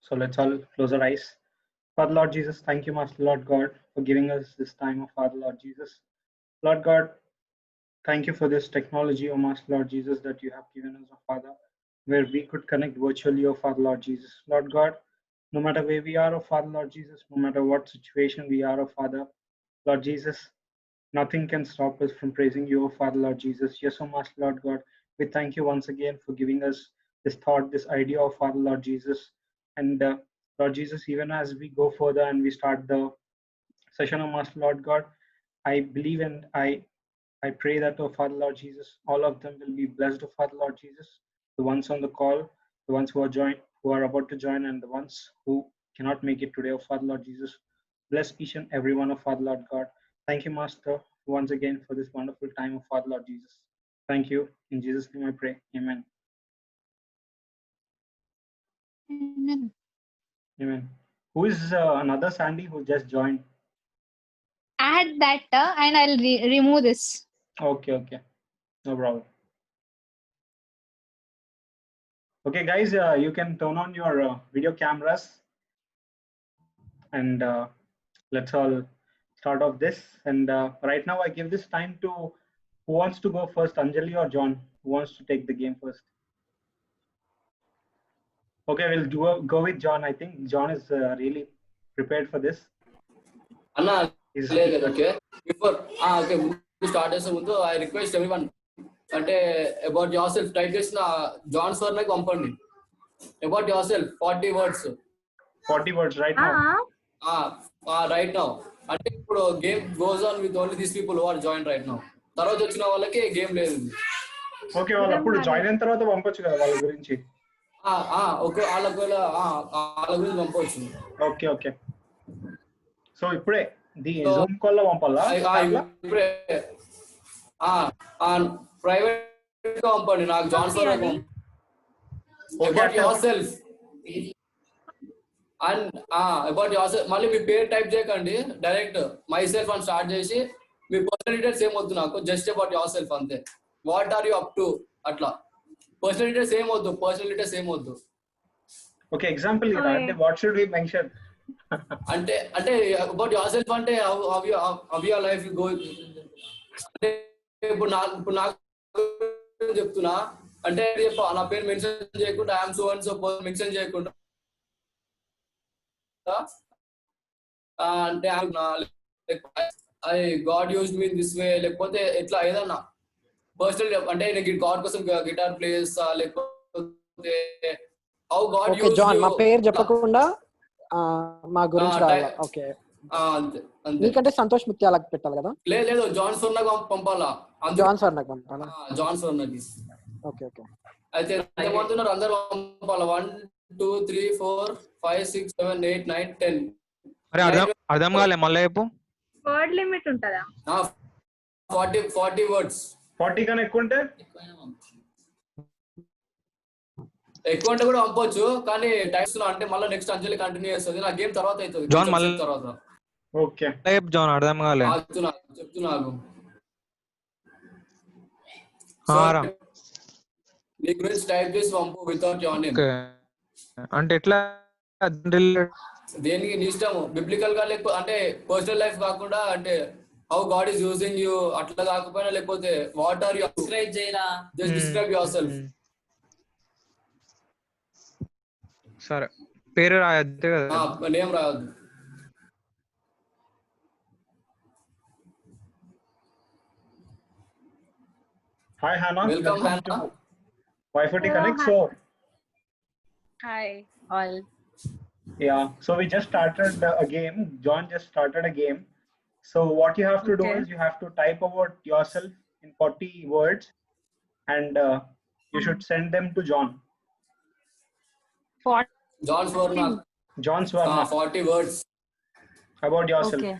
So let's all close our eyes. Father Lord Jesus, thank you, Master Lord God, for giving us this time of Father Lord Jesus. Lord God, thank you for this technology, O Master Lord Jesus, that you have given us, O Father, where we could connect virtually, O Father Lord Jesus. Lord God, no matter where we are, O Father Lord Jesus, no matter what situation we are, O Father, Lord Jesus, nothing can stop us from praising you, O Father Lord Jesus. Yes, O Master Lord God, we thank you once again for giving us this thought, this idea of Father Lord Jesus. And Lord Jesus, even as we go further and we start the session of Master Lord God, I believe and I pray that, oh Father Lord Jesus, all of them will be blessed, oh Father Lord Jesus. The ones on the call, the ones who are about to join, and the ones who cannot make it today, oh Father Lord Jesus. Bless each and every one of Father Lord God. Thank you, Master, once again for this wonderful time of Father Lord Jesus. Thank you. In Jesus' name I pray. Amen. Amen. Amen. Who is another Sandy who just joined? Add that and I'll remove this. Okay. No problem. Okay, guys, you can turn on your video cameras and let's all start off this. And right now, I give this time to who wants to go first, Anjali or John? Who wants to take the game first? Okay, go with John. I think John is really prepared for this. Anna, He's okay. Before okay, we start చేసే ముందు I request everyone అంటే about yourself type చేసిన John sir నాకు పంపండి. About yourself 40 words. 40 words right now. Right now. అంటే ఇప్పుడు game goes on with only these people who are joined right now. తర్వాత వచ్చిన వాళ్ళకి గేమ్ లేదు. ఓకే, వాళ్ళు అప్పుడు జాయిన్ అయిన తర్వాత పంపొచ్చు కదా వాళ్ళ గురించి. ఓకే, వాళ్ళ గురించి పంపవచ్చు. ఓకే. సో ఇప్పుడే జూమ్ కాల్ లో పంపాలా? ఇప్పుడే ప్రైవేట్ గా పంపండి నాకు John sir. About yourself and about yourself మళ్ళీ మీ పేరు టైప్ చేయకండి, డైరెక్ట్ మై సెల్ఫ్ అని స్టార్ట్ చేసి మీ పర్సనల్ డీటెయిల్స్ ఏమొద్దు నాకు, జస్ట్ అబౌట్ యువర్ సెల్ఫ్ అంతే. What are you up to అట్లా. పర్సనల్ డీటెయిల్స్ ఏమొద్దు. ఓకే, ఎగ్జాంపుల్ అంటే వాట్ షుడ్ వి మెన్షన్ అంటే అబౌట్ యువర్ సెల్ఫ్ అంటే హౌ యువర్ లైఫ్ గో. అంటే ఇప్పుడు నాకు చెప్తున్నా అంటే నా పేరు మెన్షన్ చేయకుండా I'm so and so mention చేయకుండా అంటే I got used me in this way, లేకపోతే ఎట్లా ఏదన్నా పర్సనల్ అంటే నేను గాడ్ కోసం గిటార్ ప్లే చేస్తా, లేకపోతే హౌ గాడ్ యూజ్డ్ జాన్ మా పేరు చెప్పకుండా మా గురించి రాయాలి. ఓకే, అంతే. నీకంటే సంతోష్ ముత్యాలకు పెట్టాలి కదా? లేదు జాన్ సార్ నాకు పంపాలా. జాన్ సార్ నాకు పంపాలా? జాన్ సార్ నాకు. ఓకే అయితే ఎంతమంది అందరూ పంపాలా? 1 2 3 4 5 6 7 8 9 10. అరే అర్థం కాలే, మళ్ళీ చెప్పు. వర్డ్ లిమిట్ ఉంటదా? 40 వర్డ్స్. 40 కన్నా ఎక్కువ ఉంటే కూడా పంపొచ్చు, కానీ టైమ్స్ అంటే మళ్ళీ నెక్స్ట్ అంజలి కంటిన్యూ చేస్తుంది. నా గేమ్ తర్వాత అవుతుంది. జాన్ మళ్ళీ తర్వాత ఓకే జాన్ అర్థం కాలే చెప్తున్నాను. నీ గురించి టైప్ చేసి పంపు వితౌట్ యువర్ నేమ్. అంటే ఎట్లా? దేనికి నీ ఇష్టము. బిబ్లికల్ గా లేకపోతే అంటే పర్సనల్ లైఫ్ కాకుండా అంటే how God is using you అట్లా కాకపోయినా, లేకపోతే వాట్ ఆర్ యు డిస్క్రైబ్ చేయరా, జస్ట్ డిస్క్రైబ్ యువర్ సెల్ఫ్. సరే, పేరు రాయొద్దు కదా? Name రాయొద్దు. Hi Hannah, welcome Hannah. Y40 Connect. So hi all. Yeah, so we just started a game. John just started a game. So what you have to do is you have to type about yourself in 40 words and you should send them to John. John Swarna. 40 words about yourself. Okay.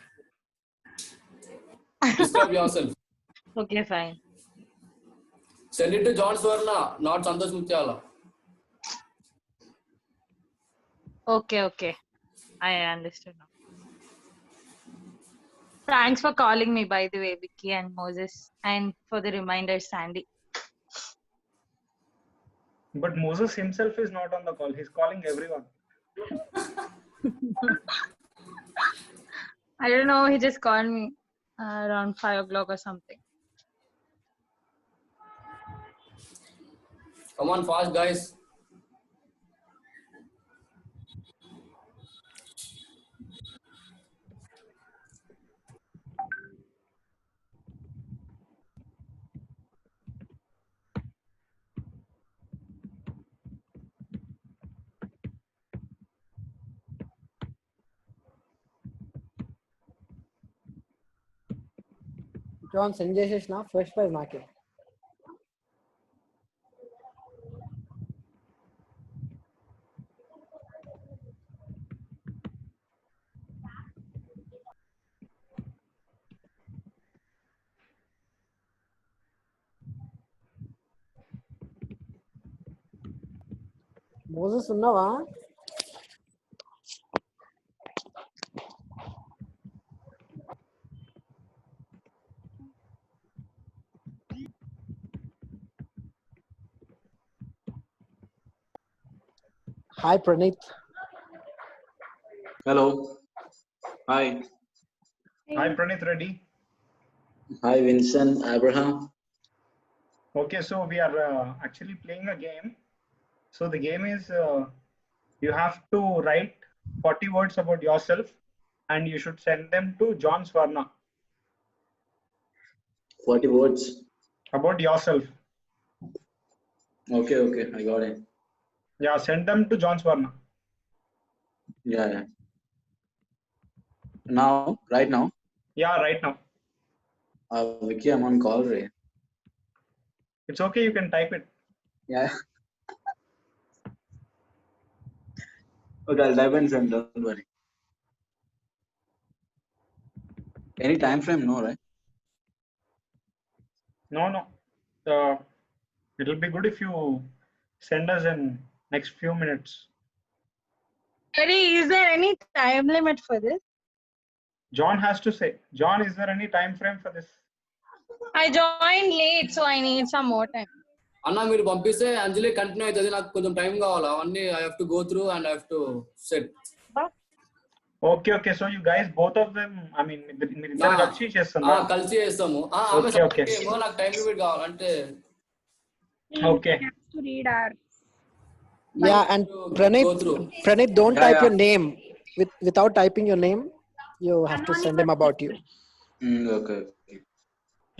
Describe yourself. Okay, fine. Send it to John Swarna, not Santosh Mutyala. Okay. I understood now. Thanks for calling me, by the way, Vicky and Moses, and for the reminder, Sandy. But Moses himself is not on the call. He's calling everyone. I don't know. He just called me around 5 o'clock or something. Come on, fast, guys. John send చేసేసిన first prize నాకే. Moses ఉన్నావా? Hi Praneeth. Hello. Hi. Hi, Pranit Reddy. Hi, Vincent Abraham. Okay, so we are actually playing a game. So the game is you have to write 40 words about yourself and you should send them to John Swarna 40 words. about yourself. Okay, I got it. Yeah, send them to John Swarna. Yeah. Now, right now, Yeah, right now. Vicky, I'm on call, Ray. It's okay, you can type it. Yeah. Okay, I'll type and send, don't worry. Any time frame? No, right? No. It'll be good if you send us in next few minutes. Sorry, is there any time limit for this? John has to say. John, is there any time frame for this? I joined late, so I need some more time. అన్న మీరు పంపిస్తే అంజలి continue అవుతుంది. నాకు కొంచెం time కావాలి. అవన్నీ I have to go through and I have to set. Okay. So you guys, both of them, I mean, మీరు ఇద్దరు కలిసి చేస్తున్నారు. కలిసి చేస్తాము. Okay. నాకు టైం లిమిట్ కావాలంటే. Okay. To read our. Yeah, and Pranit, don't type your name. Without typing your name, you have to send him about you. Okay.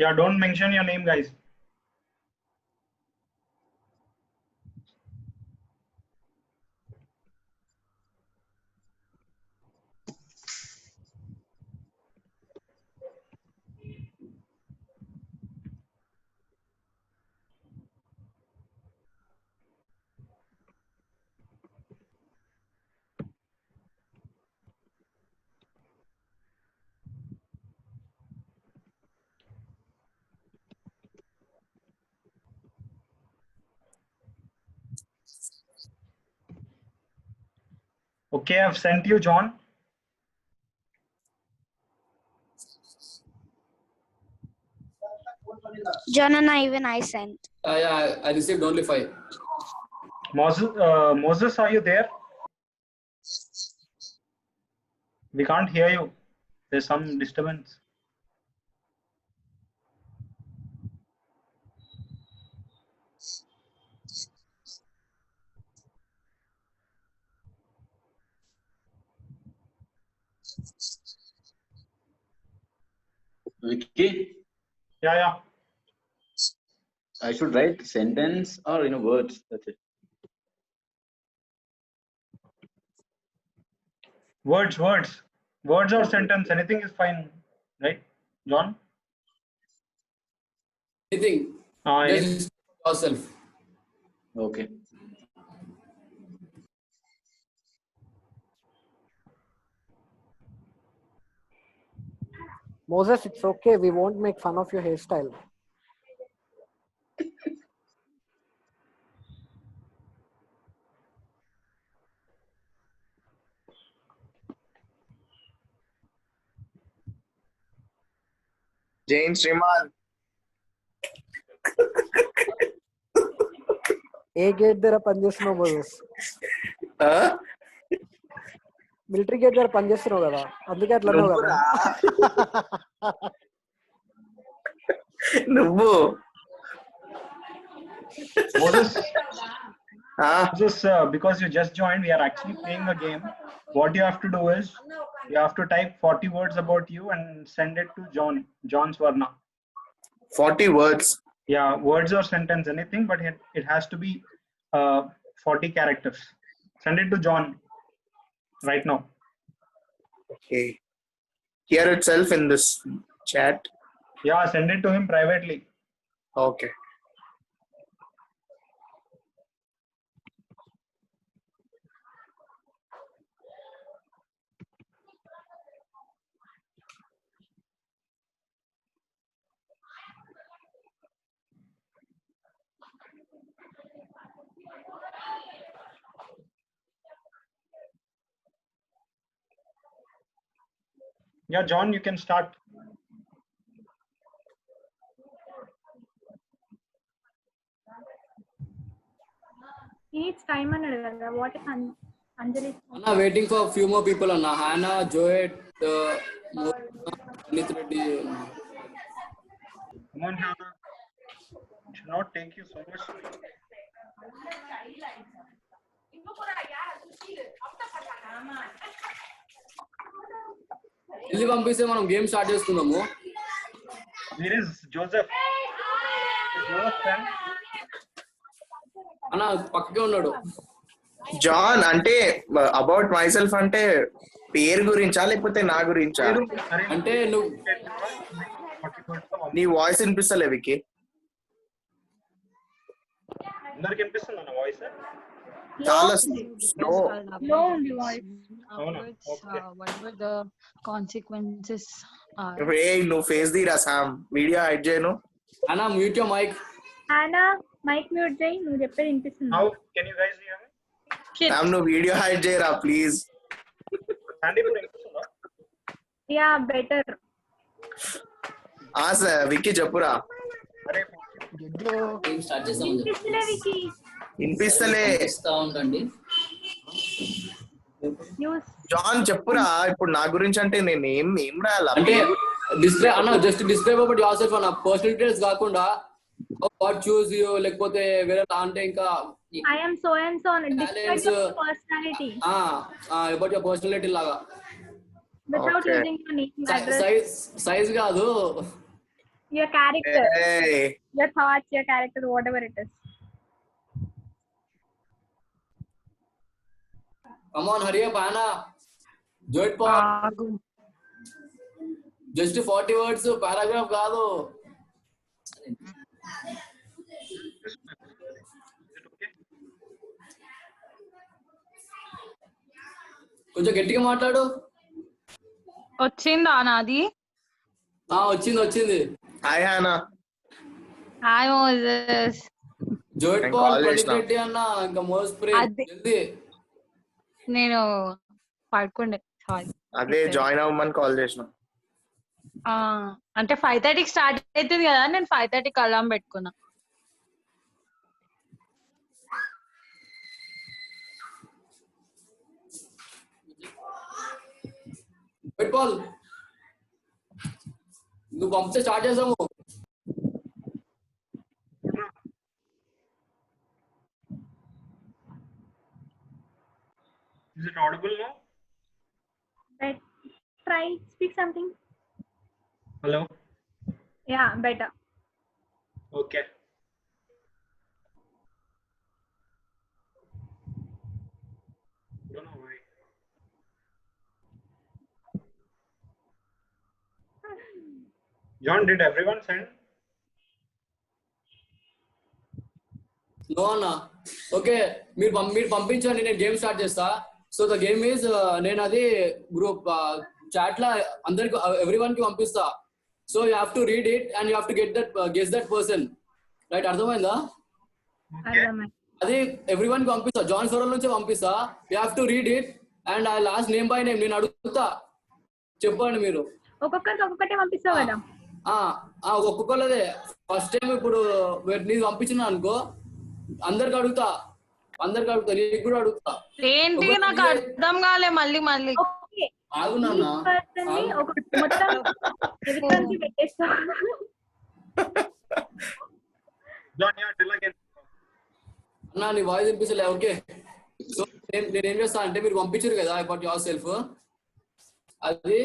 Yeah, don't mention your name, guys. Okay, I've sent you, John. John and even I sent. I received only 5. Moses, are you there? We can't hear you. There's some disturbance. Vicky, Yeah. I should write sentence or words. That's it. Words or sentence, anything is fine, right, John? Anything. Just yourself. Okay. Moses, it's okay. We won't make fun of your hairstyle. Jain Sriman. A gate దగ్గర పనిచేస్తున్నావు Moses? Military gate దగ్గర పని చేస్తున్నావు కదా, అందుకే అట్లా అన్నావు కదా. నువ్వు Moses, Moses, because you just joined, we are actually playing a game. What you have to do is you have to type 40 words about you and send it to John Swarna. 40 words. Yeah, words or sentence, anything, but it has to be 40 characters. Send it to John right now. Okay. Here itself in this chat. Yeah, send it to him privately. Okay. Yeah, John, you can start. Each time అన్నాడు కదా. What if Anjali? Anna, waiting for a few more people. Anna, Hannah, Joet, Nith Reddy. Come on, Hannah. It should not take you so much. వెళ్ళి పంపిస్తే మనం game start చేసుకుందాము. Here is Joseph. Joseph, friend. అన్న పక్కకే ఉన్నాడు. John అంటే about my self అంటే పేరు గురించా లేకపోతే నా గురించా? అంటే నువ్వు నీ వాయిస్ వినిపిస్తలే వికి. అందరికి వినిపిస్తుందా నా వాయిస్? చాలా స్లో. Low ఉంది voice. Whatever the consequences are. నువ్వు ఫేస్ దిరా సామ్, వీడియో హైడ్ చేయను. అన్న mute your mic. Hannah, mic mute చేయి, నువ్వు చెప్పేది వినిపిస్తుంది. How can you guys hear me? Sam నువ్వు వీడియో హైడ్ చేయరా ప్లీజ్. Sandy, ఇప్పుడు వినిపిస్తుందా? Yeah, better. సార్ విక్కీ చెప్పురా. అరే గేమ్ స్టార్ట్ చేద్దాం. వినిపిస్తలే వికి. వినిపిస్తలే. ఇస్తా ఉండండి. Use. జాన్ చెప్పురా, ఇప్పుడు నా గురించి అంటే నేను ఏం రాయాలా? అంటే డిస్క్రైబ్ అన్న, just describe about your self అన్న, పర్సనల్ డీటెయిల్స్ కాకుండా వాట్ చూస్ యూ, లేకపోతే వేరే అంటే ఇంకా I am so and so. Describe your personality about your personality లాగా. without Okay. using your name, address, size కాదు, your character, Hey. your thoughts, your character, whatever it is. come on hurry up Anna. Joet Paul, just 40 words, paragraph కాదు. కొంచెం గట్టిగా మాట్లాడు. వచ్చిందా నాది? వచ్చింది. Hi Hannah. Hi Moses. జోయిట్ నేను పాల్, call ప్రదీప్ చేసిన. రెడ్డి అన్న, ఇంకా మోస్ ప్రే అదే. జల్దీ. నేను పడుకుండే. సారీ. అదే జాయిన్ అవ్వమని కాల్ చేసిన. అంటే 5:30కి స్టార్ట్ అవుతుంది కదా, నేను 5:30కి అలారం పెట్టుకున్నా. జోయిట్ పాల్, నువ్వు పంపితే స్టార్ట్ చేసాము. Is it audible now? Right. Try speak something. Hello? Yeah, better. Okay. Don't know why. John, did everyone send? No అన్న. ఓకే, మీరు పంపించండి, నేను గేమ్ స్టార్ట్ చేస్తా. సో ద గేమ్ ఈజ్, నేను అది గ్రూప్ చాట్ లా అందరికి ఎవ్రీ వన్ కి పంపిస్తా. So you have to read it and you have to guess that person. Right, అర్థమైందా? అర్థమైంది. అది ఎవ్రీ వన్ కి పంపిస్తా, జాన్ సోరల్ నుంచి పంపిస్తా. You have to read it and I last name by name నేను అడుగుతా, చెప్పండి మీరు. ఒక్కొక్కరికి ఒక్కొక్కటే పంపిస్తావు కదా. ఒక్కొక్కళ్ళదే. ఫస్ట్ టైం ఇప్పుడు నీకు పంపించిన అనుకో, అందరికి అడుగుతా, అందరికి అడుగుతా, నీకు కూడా అడుగుతా. ఏంటి నాకు అర్థం కాలే మళ్ళీ మళ్ళీ. ఓకే ఆగు నాన్న. ఈ పర్సన్ ని ఒక మొత్తం ఎదురుకి పెట్టేస్తా. John, yeah, tell again. అన్నా నీ వాయిస్ వినిపిస్తలే. ఓకే, సో నేను ఏం చేస్తా అంటే మీరు పంపించారు కదా అబౌట్ యువర్ సెల్ఫ్, అది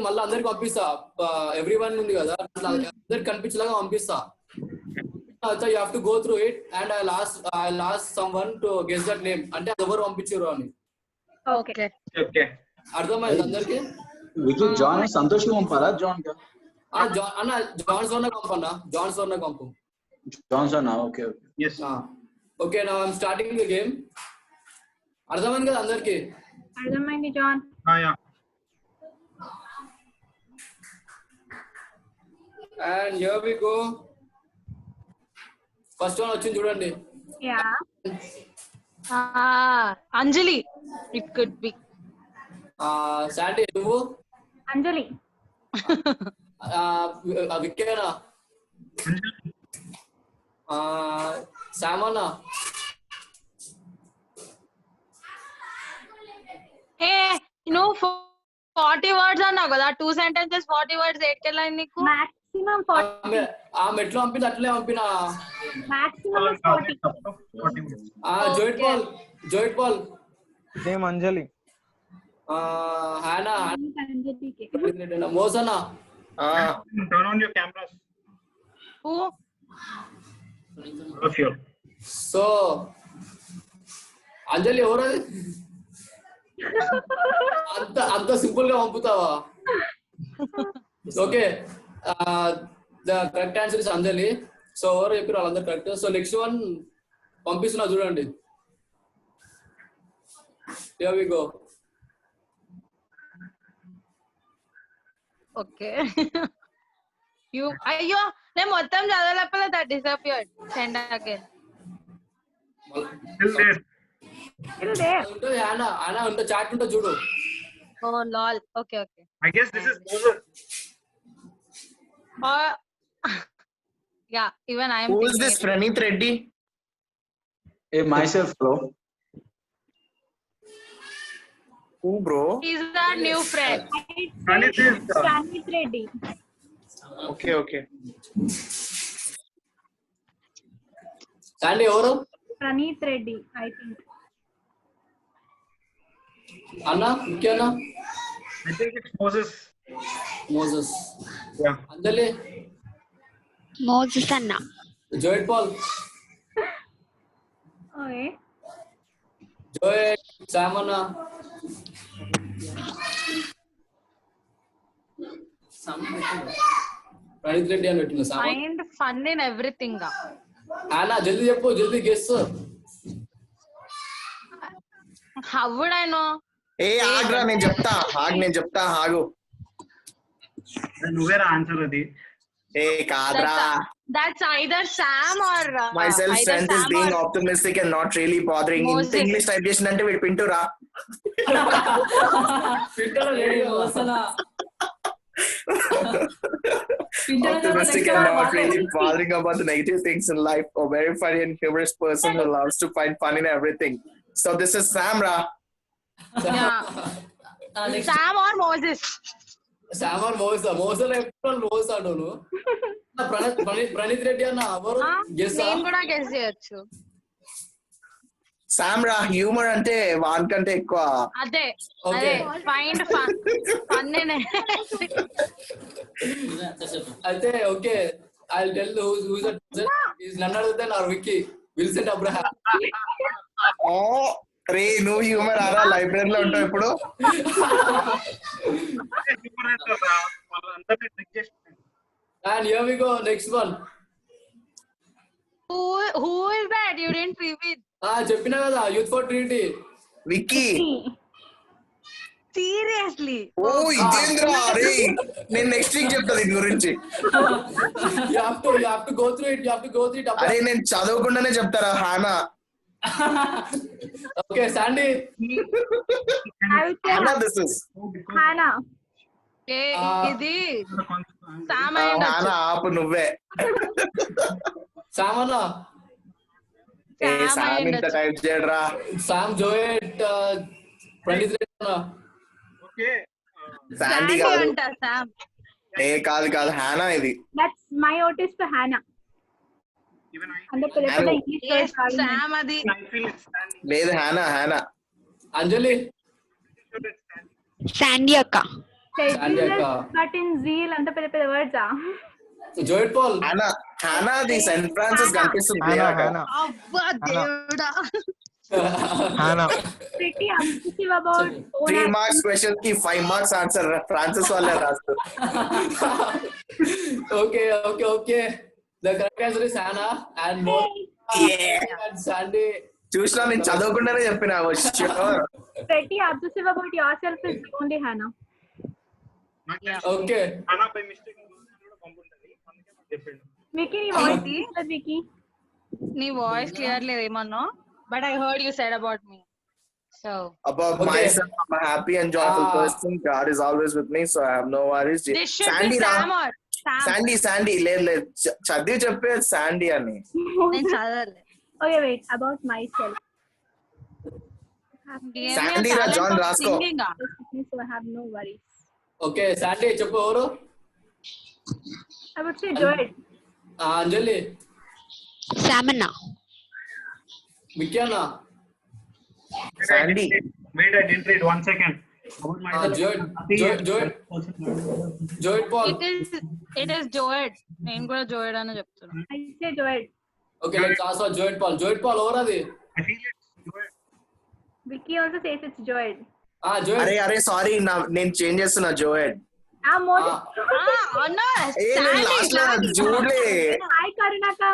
మళ్ళీ అందరికి పంపిస్తా. ఎవ్రీ వన్ ఉంది కదా, అందరికి కనిపించేలాగా పంపిస్తా. You have to go through it and I last someone to guess that name, అంటే అది ఎవరు పంపించారు అని. Okay Okay. అర్థమైంది అందరికి? వికీ జాన్ సంతోష్ పంపాలా జాన్ కా? అన్న జాన్ సోర్న పంపన్నా, జాన్ సోర్న పంపు. Johnson okay okay. Yes. Okay, now I'm starting the game. అర్థమైంది కదా అందరికి? అర్థమైంది John. Yeah. And here we go. First one వచ్చింది చూడండి. Yeah Anjali. It could B. Sandy నువ్వు? అంజలి. విక్కేనా? సామన్నా? ఏ నువ్వు 40 words అన్నావు కదా, 2 sentences 40 words ఎట్కెళ్ళాయి నీకు? మాక్సిమం 40. ఆ మెట్లో పంపింది అట్లే పంపినా. మాక్సిమం 40. జోయిట్ పాల్. సేమ్ అంజలి. హానా? అంజలికి. మోసనా? Turn on your cameras. Who? Of you. So Anjali ఎవరది? అంత సింపుల్ గా పంపుతావా? Okay, the correct answer is Anjali. So ఎవరు చెప్పారు వాళ్ళందరూ కరెక్ట్. సో నెక్స్ట్ వన్ పంపిస్తున్నా చూడండి. Here we go. ఓకే. అయ్యో నేను మొత్తం చదవలేపలే, that disappeared. Send again. Still there. ఉంటుంది హానా ఉంటే చాట్ ఉంటే చూడు. ఓ లాల్. Okay okay. I guess this is Moses. Yeah, even I am. Who is this Pranit Reddy? Hey, myself, bro. Who, bro? He's our new friend. Pranit is Pranit Reddy. Okay. Sandy ఎవరు? Pranit Reddy, I think. అన్నా ఇంకేనా? I think it's Moses. Moses. Yeah. Anjali? Moses అన్న. జోయిట్ Paul? Okay. జోయిట్. సామన్నా? Praneeth Reddy అని పెట్టిన సామన్. Find fun in everything. హానా జల్దీ చెప్పు, జల్దీ guess. How would I know? Agra నేను చెప్తా ఆగు. నువ్వేరా ఆన్సర్ అది. కాద్రా. That's either Sam or My self either strength is Sam being or optimistic and not really bothering. Moses. English type చేసినంటే వీడు పింటురా. Optimistic and not really bothering about the negative things in life. A very funny and humorous person who loves to find fun in everything. So this is Samra. Yeah. Sam or Moses. సామన్ మోసలు ఎప్పుడు మోస అంటాను. ప్రణీత్ రెడ్డి అన్న ఎవరు? Guess. నేను కూడా guess చేయొచ్చు. Samra humor అంటే వానికంటే ఎక్కువ. అదే Okay. Find fun in. అయితే okay, I will tell who's that person. Is none other than our Vicky Wilson Abraham. రే నువ్వు హ్యూమర్ ఆరా లైబ్రరీలో ఉంటావు ఇప్పుడు. And here we go, next one. Who is that? You didn't reveal. చెప్పినా కదా, youth for Trinity. Vicky. Seriously. ఓ ఇదేంద్రా రే, నేను next week చెప్తా దీని గురించి. You have to go through it. అరే నేను చదవకుండానే చెప్తారా Hannah. Okay Sandy. Hannah this is. Hannah. ఇది Sam అయి ఉండొచ్చు. హానా ఆపు నువ్వే. సామన్నా? ఏ Sam సామ్ ఇంత అయ్యుండొచ్చు. టైప్ చేయడరా. సామ్ జోయెట్ ప్రణీత్ రెడ్డి అన్న. ఓకే శాండీ Sandy కాదు. అంట Sam. ఏ కాదు హానా ఇది. That's my vote is for Hannah. Even అంటే పెద్ద పెద్ద ఇంగ్లీష్ Yes, వర్డ్స్ వాడింది. Sam అది. ఐ ఫీల్ ఇట్స్ స్టాండింగ్ లేదు హానా. అంజలి శాండీ అక్క. Sandy అక్క. బట్ ఇన్ జీల్ అంత పెద్ద పెద్ద వర్డ్సా? జోయెట్ పాల్ హానా అది సెయింట్ ఫ్రాన్సిస్ కనిపిస్తుంది. హానా అబ్బా దేవుడా. Hannah Pretty obsessive about 3 marks question కి 5 మార్క్స్ ఆన్సర్ ఫ్రాన్సిస్ వాళ్ళే రాస్తారు. Okay the correct answer is Hannah and more and Sandy. చూసినా నేను చదవకుండానే చెప్పిన. pretty obsessive about yourself is only Hannah. Okay అనా బై మిస్టేక్ కూడా పంపుంటది అందుకే నాకు చెప్పిండు. Vicky, నీ voice Vicky. నీ వాయిస్ క్లియర్ లేదు ఏమన్నా, but I heard you said about me. So About Okay. myself, I'm a happy and joyful person. God is always with me, so I have no worries. This should be Sandy రా. Sam or Sam. Sandy లేదు చదివి చెప్పే Sandy అని. నేను చదవలే. Okay, wait, about myself. Sandy రా, John రాసుకో. So I have no worries. Okay Sandy చెప్పు ఎవరు? I would say Joel. అంజలి శామన్న. విక్కీ అన్న Sandy Wait, I didn't read 1 second. About myself. జోయెట్ పాల్. ఇట్ ఇస్ జోయెడ్. నేను కూడా జోయెడ్ అని చెప్తున్నా. I say Joel. Okay let's ask జోయెట్ పాల్ ఎవరు అది? I feel it's Joel. Vicky also says it's Joel. జోయెట్ అరే సారీ నేను చేంజ్ చేస్తున్నా జోయెడ్. అన్న లాస్ట్ లో చూడలే. Hi Karunaka.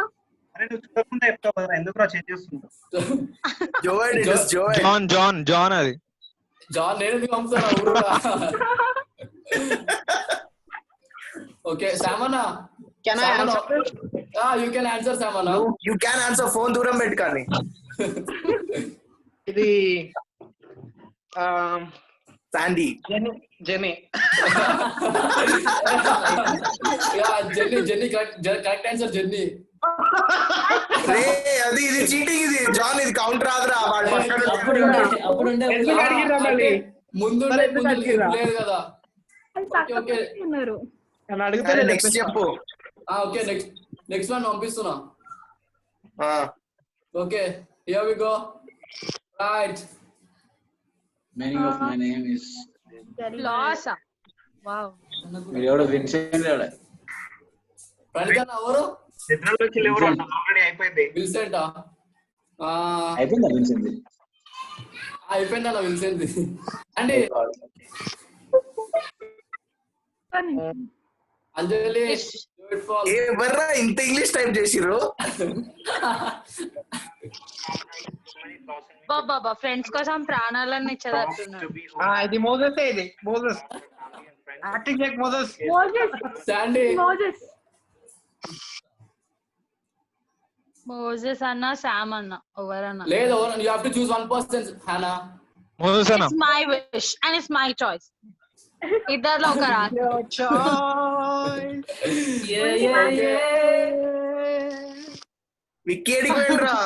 అరే నువ్వు చూడకుండా చెప్తావు కదా ఎందుకు రా చేంజ్ చేస్తున్నావు? జోయెడ్ ఇట్ ఇస్ జోయెడ్. జాన్ అది. జాన్ నేను ఎందుకు పంపుతాను ఊరురా. ఓకే సామన్న Can I answer? You can answer సామన్న. You can answer. ఫోన్ దూరం పెట్టుకొని. ఇది Sandy. Jenny. Jenny correct answer Jenny. రే అది ఇది చీటింగ్. ఇది జాన్ ఇది కౌంటర్ రాదురా. వాడు ఎందుకు అడిగిర్రా మళ్ళీ? ముందు లేదు కదా. ఓకే ఉన్నారు. నన్ను అడిగితే నెక్స్ట్ చెప్పు. ఓకే నెక్స్ట్ వన్ పంపిస్తున్నా. Okay here we go. Right Meaning of my name is లాస్. వావ్. ఎవడో విన్సెంట్ ఎవడ. ప్రణీత్ అన్న ఎవరు? నిద్రలోకి ఎవరు ఆల్రెడీ అయిపోయింది. విన్సెంటా? అయిపోయిందా విన్సెంట్? అయిపోయిందన్న విన్సెంట్. అంటే అంజలి జోయెట్ పాల్. ఏ బర్రా ఇంత ఇంగ్లీష్ టైప్ చేసిర్రు. బాబా ఫ్రెండ్స్ కోసం ప్రాణాలను ఇచ్చేటట్టున్నాడు. ఇది మోజెస్. ఇది Moses acting like Moses. Sandy Moses. Moses అన్న శామ్ అన్న ఎవరన్నా. లేదు you have to choose one person. Hannah Moses అన్న. It's my wish and it's my choice. ఇద్దర్లో ఒక రా. విక్కీ పోయిండ్రా.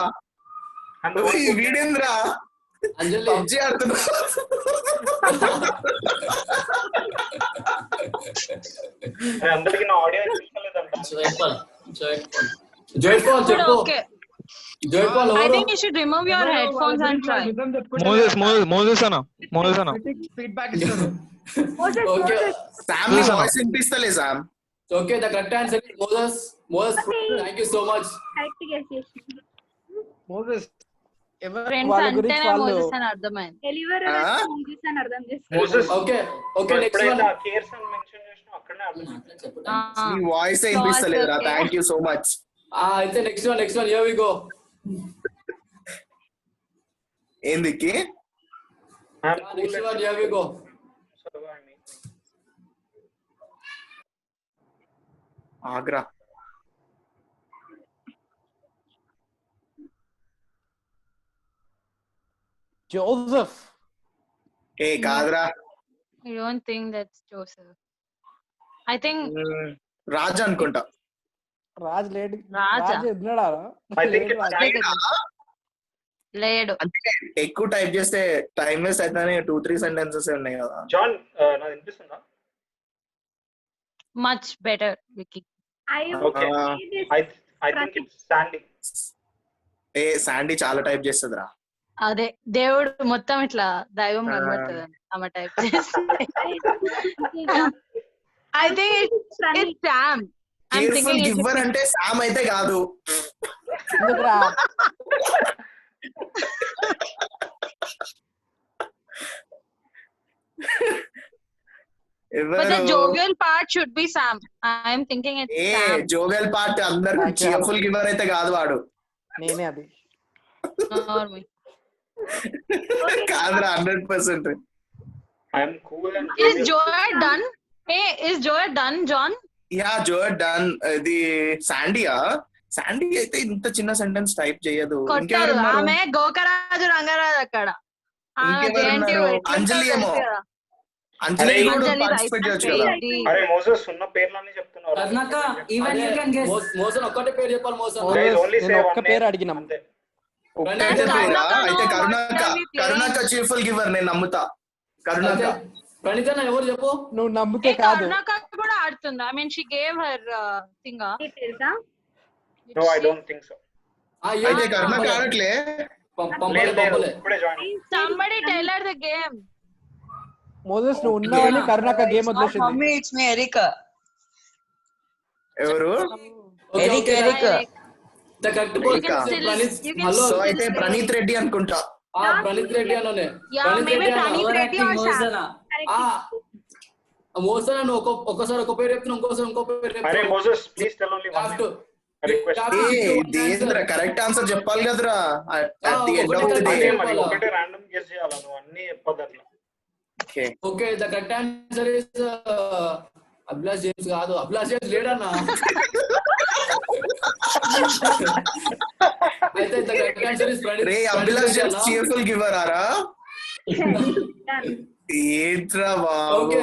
వీడేంద్రా అంజలి పబ్జి ఆడుతున్నా. అందరికి నా ఆడియో చూసుకోలేదంట. జోయెట్ పాల్ చెప్పు. ఓకే. జోయట్ పాల్ I ఎవరు? think you should remove your headphones and try. Moses అన్న ఫీడ్బ్యాక్ ఇస్తారు. Okay. సామ్ నీ వాయిస్ వినిపిస్తలే Sam. Okay, the correct answer is Moses. Moses, thank you so much. Correct guess చేసింది. Moses ఎవరు Friends వాళ్ళ గురించి అంటేనే వాళ్ళు మోజెస్ అని అర్థమైంది. Deliver Ah? Moses అని అర్థం చేసుకో. Moses Okay, okay, next one. ఎప్పుడైనా కేర్స్ అని మెన్షన్ చేసినా అక్కడనే అర్థం. నీ వాయిస్ వినిపిస్తలేదురా. Okay. Thank you so much. అయితే next one, here we go. ఏందికి Next one, here we go. Agra. Joseph. ఏ కాదురా. I don't think that's Joseph. I think రాజు అనుకుంటా. రాజ్ లేడు. రాజా. రాజ్ ఎన్నాడా? I think it's లేడు. అంటే ఎక్కువ టైప్ చేస్తే టైం వేస్ట్ అయితే 2-3 సెంటెన్సెస్ ఉన్నాయి కదా. జాన్ నాకు వినిపిస్తుందా? Much better Vicky. Okay. I think it's Sandy. Sandy చాలా టైప్ చేస్తుందిరా. అదే దేవుడు మొత్తం ఇట్లా దైవం కనబడుతుంది ఆమె టైప్ చేస్తే. I think it's Sam. Careful giver అంటే శామ్ అయితే కాదు. ఎందుకురా? But the jovial part should be Sam. I am thinking it's Sam. Jovial part అందరికి కేర్ఫుల్ గివర్ అయితే కాదు వాడు. నేనే అది. కాదురా 100%. I am cool and Is Joy done? Hey, is Joy done, John? Yeah Joy done. ఇది శాండీయా? Sandy అయితే ఇంత చిన్న సెంటెన్స్ టైప్ చేయదు. కొట్టారు ఆమె గోకరాజు రంగరాజు అక్కడ. అంజలి ఏమో. అంజలి కూడా పార్టిసిపేట్ చేయొచ్చు కదా. అరే మోసెస్ ఉన్న పేర్లన్నీ చెప్తున్నారు. కర్ణాక ఈవెన్ యు కెన్ గెస్. మోసన్ ఒక్కటే పేరు చెప్పాలి. మోసన్ ఒక్క పేరు అడిగినాం. అయితే కరుణాక చీఫుల్ గివర్. నేను నమ్ముతా కరుణాక. ప్రణీత ఎవరు చెప్పు. నువ్వు నమ్మితే కాదు. కరుణాక కూడా ఆడుతుంది. I mean she gave her thing. No, I don't think so. అయితే కరుణాక ఆడట్లే. Somebody tell her the game. Moses నువ్వు ఉన్నావని కరుణాక గేమ్ వదిలేసింది. Mummy it's me Erica. ఎవరు? Erica. The correct person. Hello. సో అయితే ప్రణీత్ రెడ్డి అనుకుంటా. ప్రణీత్ రెడ్డి అనే. Yeah, maybe Pranit Reddy or Sam. మోసన్ అని ఒక్కసారి ఒక పేరు చెప్తున్నా, ఇంకోసారి ఇంకో పేరు చెప్తున్నా. అరే Moses please tell only one దేంద్ర కరెక్ట్ ఆన్సర్ చెప్పాలి కదరా. ఒకటే రాండమ్ గెస్ చేయాలా? నువ్వు అన్ని చెప్పొద్దు అట్లా. Okay the correct answer is Abhilash James. కాదు, అభిలాష్ జేమ్స్ లేడన్నా. అయితే the correct answer is Praneeth. రే అభిలాష్ జేమ్స్ చీర్ఫుల్ గివర్ ఆరా? ఏంట్రా బాబు. Okay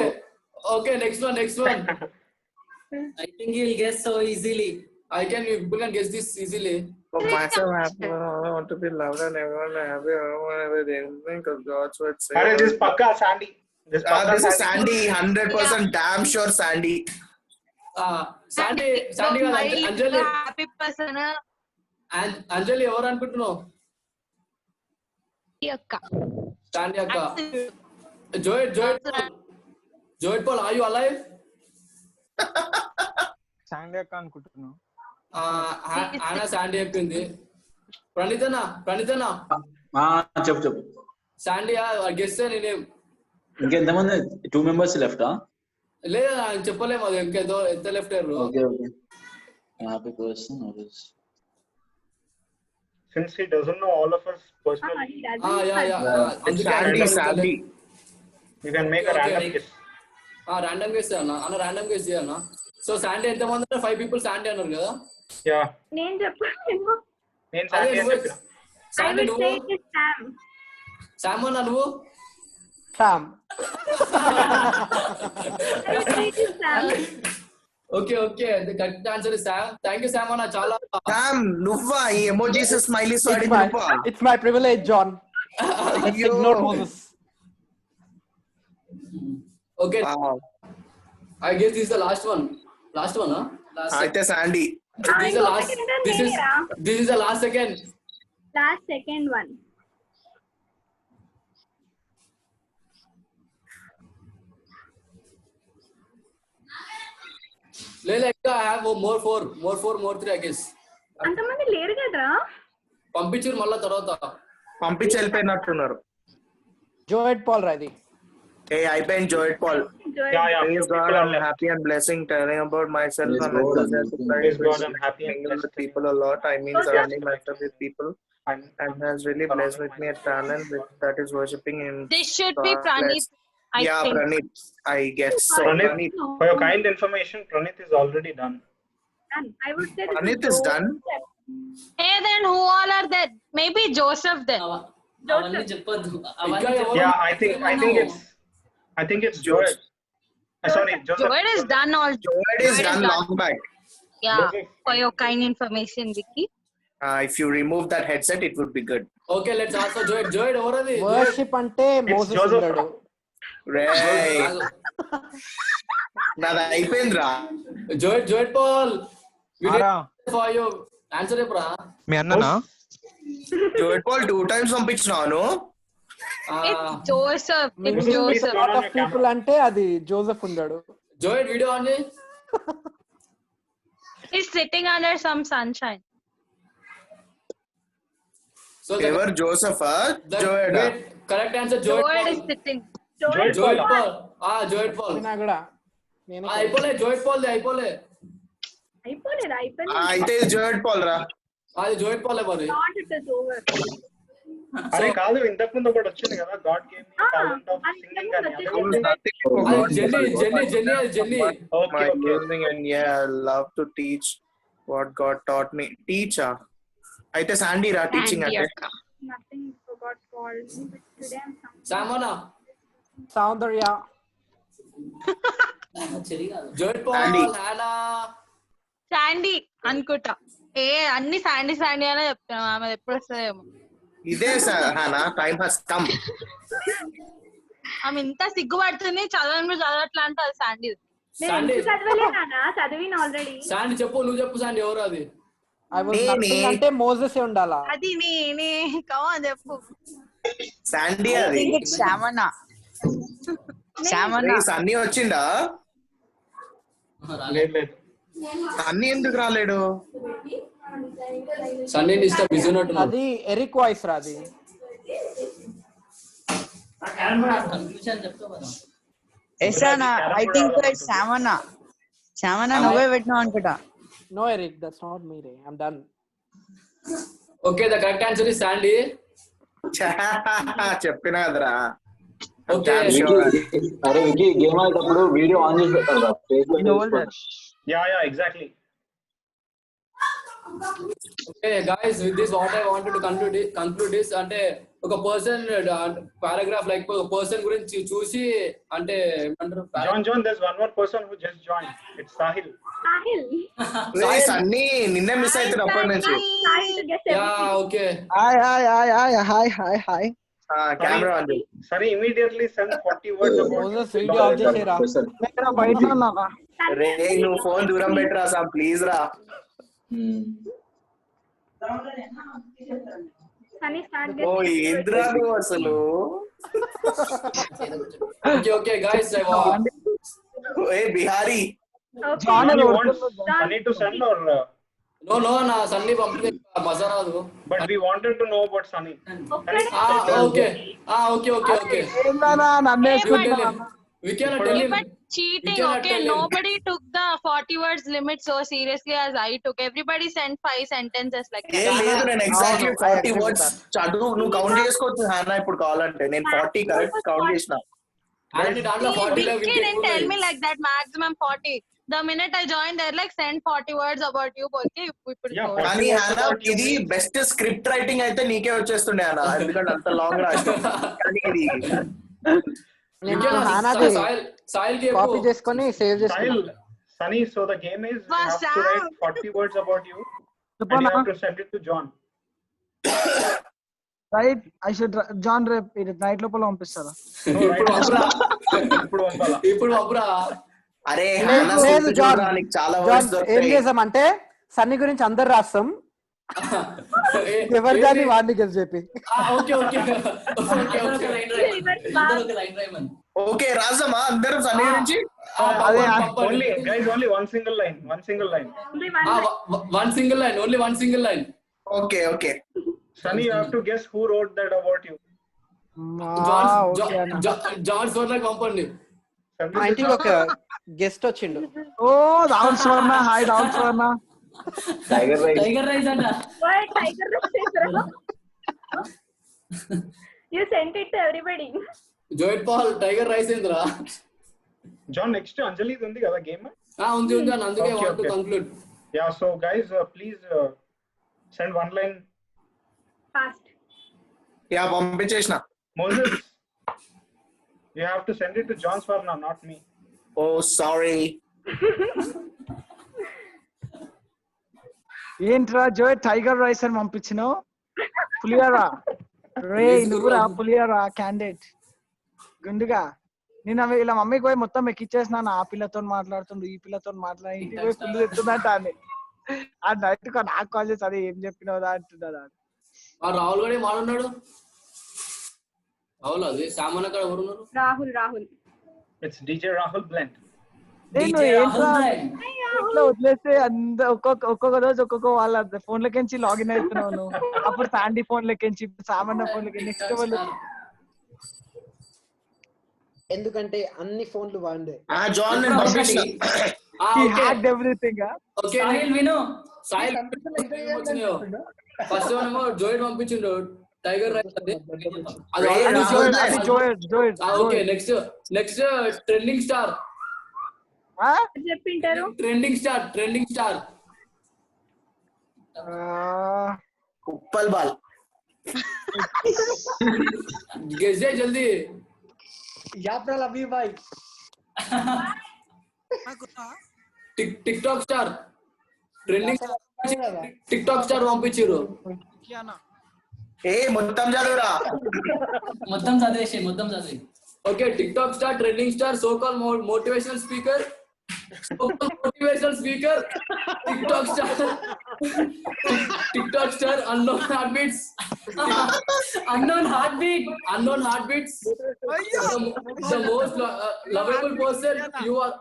okay next one. I think you'll guess so easily. People can guess this easily. For myself, I want to be loved and everyone happy. Everything because God's word says. Are this pakka Sandy? This is Sandy. 100% damn sure Sandy. Sandy Anjali. Happy person. Anjali ఎవరు అనుకుంటున్నావు? అక్క. Sandy అక్క. Joy Paul, are you alive? Sandy అక్క అనుకుంటున్నాను. ఆయన Sandy చెప్పింది. ప్రణీతనా చెప్పు. Sandy guess నేనే. ఇంకెంతమంది? 2 members left. లేదా చెప్పలేము. అది ఇంకేదో ఎంత లెఫ్ట్ అయ్యారు. Okay. Happy person. Since he doesn't know all of us personally, Sandy. You can make a random guess. Random guess అన్న ర్యాండమ్ గెస్ చేయన్నా. సో శాండీ ఎంత మంది ఉన్నారు? 5 people శాండీ అన్నారు కదా. యా నేను చెప్పాను. నేను శాండీ అని చెప్పినా. శాండీ నువ్వు? శామ్ అన్న నువ్వు? Sam. Okay the correct answer is Sam. Thank you Sam అన్న. చాలా శామ్ నువ్వా? ఈ ఎమోజీస్ స్మైలీస్ వాడి నువ్వా? It's my privilege, John. Ignore Moses. Okay. Wow. I guess this is the last one. అయితే Sandy. This is the last second. Last second one. Like I have more 3 I guess. అంతమంది లేరు కదరా. పంపించారు మళ్ళా తర్వాత. పంపించి వెళ్ళిపోయినట్టున్నారు. జోయడ్ పాల్ రాది. Hey, I been Joy Paul. Yeah. Praise God, I'm happy and blessing telling about myself and Praise God, I'm happy and with people a lot. I mean, surrounding myself with people and has really blessed with me a talent that is worshiping Him. This should be Pranit. Yeah, think. Pranit. I guess so. Pranit, for your kind information, Pranit is already done. I would say Pranit is done. Hey, then who all are there? Maybe Joseph then. అవన్నీ చెప్పొద్దు. Yeah, I think it's Joel. Sorry, Joseph. Joel is done all. Joel is done long back. Yeah, for your kind information, Vicky. If you remove that headset, it would be good. Okay, let's also Joed ఎవరది? Worship అంటే Moses Joseph. ఉన్నాడు. Ray. నాది అయిపోయిందిరా. Joed Paul. We did aura. for you. Answer ఎప్పుడా? మీ అన్ననా? Joel Paul 2 times పంపించినాను. It's Joseph. It's Moses, please Joseph. turn on lot your of people camera. అంటే అది జోసెఫ్ ఉన్నాడు. Joed వీడియో ఆన్ చేయి. He's sitting under some sunshine. So ఎవరు జోసెఫా? జోయడా? correct answer Joed Joel Paul. is sitting. Joed Paul. Joed Paul. అయినా కూడా నేనే అయిపోలే Joed Paul అయిపోలే. అయిపోలేదు అయితే ఇది జోయల్ పాల్ రా. అది Joed Paul మరి. Not it is over. అరే కాదు, ఇంతకు ముందు ఒకటి వచ్చింది కదా, God gave me talent of singing అని. అదే Jenny. Okay, My okay. giving and yeah, I love to teach what God taught me. Teacher. అయితే శాండీ రా టీచింగ్ Sandy అంటే. akka. Nothing God called me, but today I'm something. Samana. Soundarya. Joed Paul. Sandy. Hannah. Sandy అనుకుంటా. అన్ని Sandy అనే చెప్తాను. ఆమె ఎప్పుడు వస్తుందేమో. ఇదే హానా టైం హస్ కమ్. ఆమె ఇంత సిగ్గుపడుతుంది, చదవట్లా అంటే అది శాండీ. నేను ఎందుకు చదవలేనా? చదివిన ఆల్రెడీ. శాండీ చెప్పు, నువ్వు చెప్పు శాండీ ఎవరు అది? ఐ వాస్ నథింగ్ అంటే మోసెస్ ఉండాలా? అది నేనే. కమా చెప్పు. శాండీ అది. Shamana. సన్నీ వచ్చిండా? లేదు. సన్నీ ఎందుకు రాలేడు? సన్నీ ఇష్టం బిజీ ఉన్నట్టు. అది ఎరిక్ వాయిస్ రా అది. Esana, I think it's Shamana నువ్వే పెట్టినావు అనుకుంటా. No Eric, that's not me Ray. I am done. Okay, the correct answer is Sandy. చెప్పినా కదరా. Okay. అరే వికీ గేమ్ ఆడేటప్పుడు వీడియో ఆన్ చేసి పెట్టాలి. Yeah, exactly. Okay, guys, with this what I wanted to conclude is అంటే ఒక person paragraph like ఒక person గురించి చూసి అంటే ఏమంటారు? John, there's one more person who just joined. It's Sahil. Sunny నిన్నే మిస్ అవుతుంది అప్పటి నుంచి. Yeah, okay. Hi. Camera on చేయి. Sorry, immediately send 40 words about Moses video off చేసేరా. రే నువ్వు ఫోన్ దూరం పెట్టరా సార్ ప్లీజ్ రా. Sunny start ఓ ఏంద్రా నువ్వు అసలు. Okay, guys, A Bihari. John, you want Sunny to send or? No, నా సన్నీ పంపితే మజా రాదు. But we wanted to know about Sunny. Okay. We cannot tell him. But cheating, okay, nobody took the 40 words limit so seriously as I took. Everybody sent 5 sentences like A that. లేదు నేను exactly 40 words చదువు నువ్వు count చేసుకోవచ్చు హానా ఇప్పుడు కావాలంటే. నేను 40 correct count చేసిన. And దాంట్లో 40 లో Vicky didn't tell me like that, maximum 40. The minute I joined, they're like, send 40 words about you. Okay, కానీ హానా ఇది బెస్ట్ స్క్రిప్ట్ రైటింగ్ అయితే నీకే వచ్చేస్తుండే హానా, ఎందుకంటే అంత లాంగ్ రాసిన. కానీ ఇది కాపీ చేసుకొని సేవ్ చేసుకున్నా. Sunny, so the game is you have to write 40 words about you and you have to send it to John. Right, I should John rep it night లోపల పంపిస్తారా? ఇప్పుడు పంపరా. అరే లేదు జాన్, చాలా జాన్ ఏం చేసామంటే సన్నీ గురించి అందరు రాస్తాం, ఎవరు కానీ వాడిని గెలిచి చెప్పి. ఓకే రాజమ్మా అందరం సన్నీ గురించి. Only one single line. One single line. Okay. Sunny, you have to guess who wrote that about you. John Swarna company. మా ఇంటికి ఒక గెస్ట్ వచ్చిండు. ఓ రాహుల్ స్వర్ణ, హాయ్ రాహుల్ స్వర్ణ. టైగర్ రైస్ అంట. Tiger rice. You sent it to everybody. Joed Paul, Tiger Rice endra. John, next Anjali undi kada game. Undi anduke I want to conclude. Yeah, so guys, please send one line Fast. Yeah, పంపించేసిన. Moses, you have to send it to John Swarna, not me. Oh, sorry. ఏంట్రా Joy tiger rice అని పంపించినావు పులియారా రే నువ్వురా పులియారా candidate గుండుగా నేను ఇలా మమ్మీకి పోయి మొత్తం ఎక్కిచ్చేసినాను ఆ పిల్లతో మాట్లాడుతుండు ఈ పిల్లతో మాట్లాడి ఇంటికి పోయి పుల్లు తెస్తుందంట అని ఆ నైట్ నాకు కాల్ చేసి అదే ఏం చెప్పినదా అంటున్నదా రాహుల్ గడే మాడున్నాడు రాహుల్ అది సామాన్ అక్కడ ఎవరు ఉన్నారు Rahul It's DJ Rahul Blend. నేను ఇట్లా వదిలేస్తే ఒక్కొక్క రోజు ఒక్కొక్క వాళ్ళ ఫోన్ లెక్కించి లాగిన్ అవుతున్నాను అప్పుడు శాండీ ఫోన్ లెక్కించి సామాన్య ఫోన్ లెక్కించి నెక్స్ట్ వాళ్ళు ఎందుకంటే అన్ని ఫోన్లు వాడే జాన్ ఎవ్రీథింగ్ ఓకే విను సాయిల్ ఫస్ట్ ఏమో జోయిడ్ పంపించిండు tiger rice okay next trending star చెప్పింటారు trending star Uppal ball guess చేయి జల్దీ యాప్రల్ అభి భాయ్ TikTok star trending TikTok star పంపించారు మొత్తం చదువురా మొత్తం చదివి okay TikTok star trending star so call motivational speaker TikTok star unknown heartbeats the most lovable person you are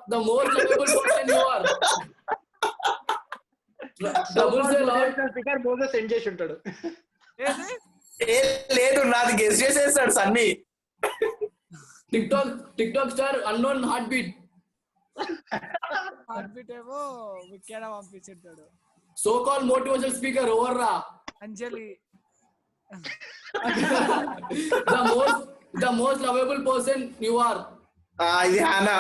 double say lord speaker Moses send చేసి ఉంటాడు లేదు నాది guess చేసేస్తాడు Sunny TikTok star unknown heartbeat ఏమో వికెడా పంపించుంటాడు so call motivational speaker over రా Anjali the most lovable person you are ఇది హానా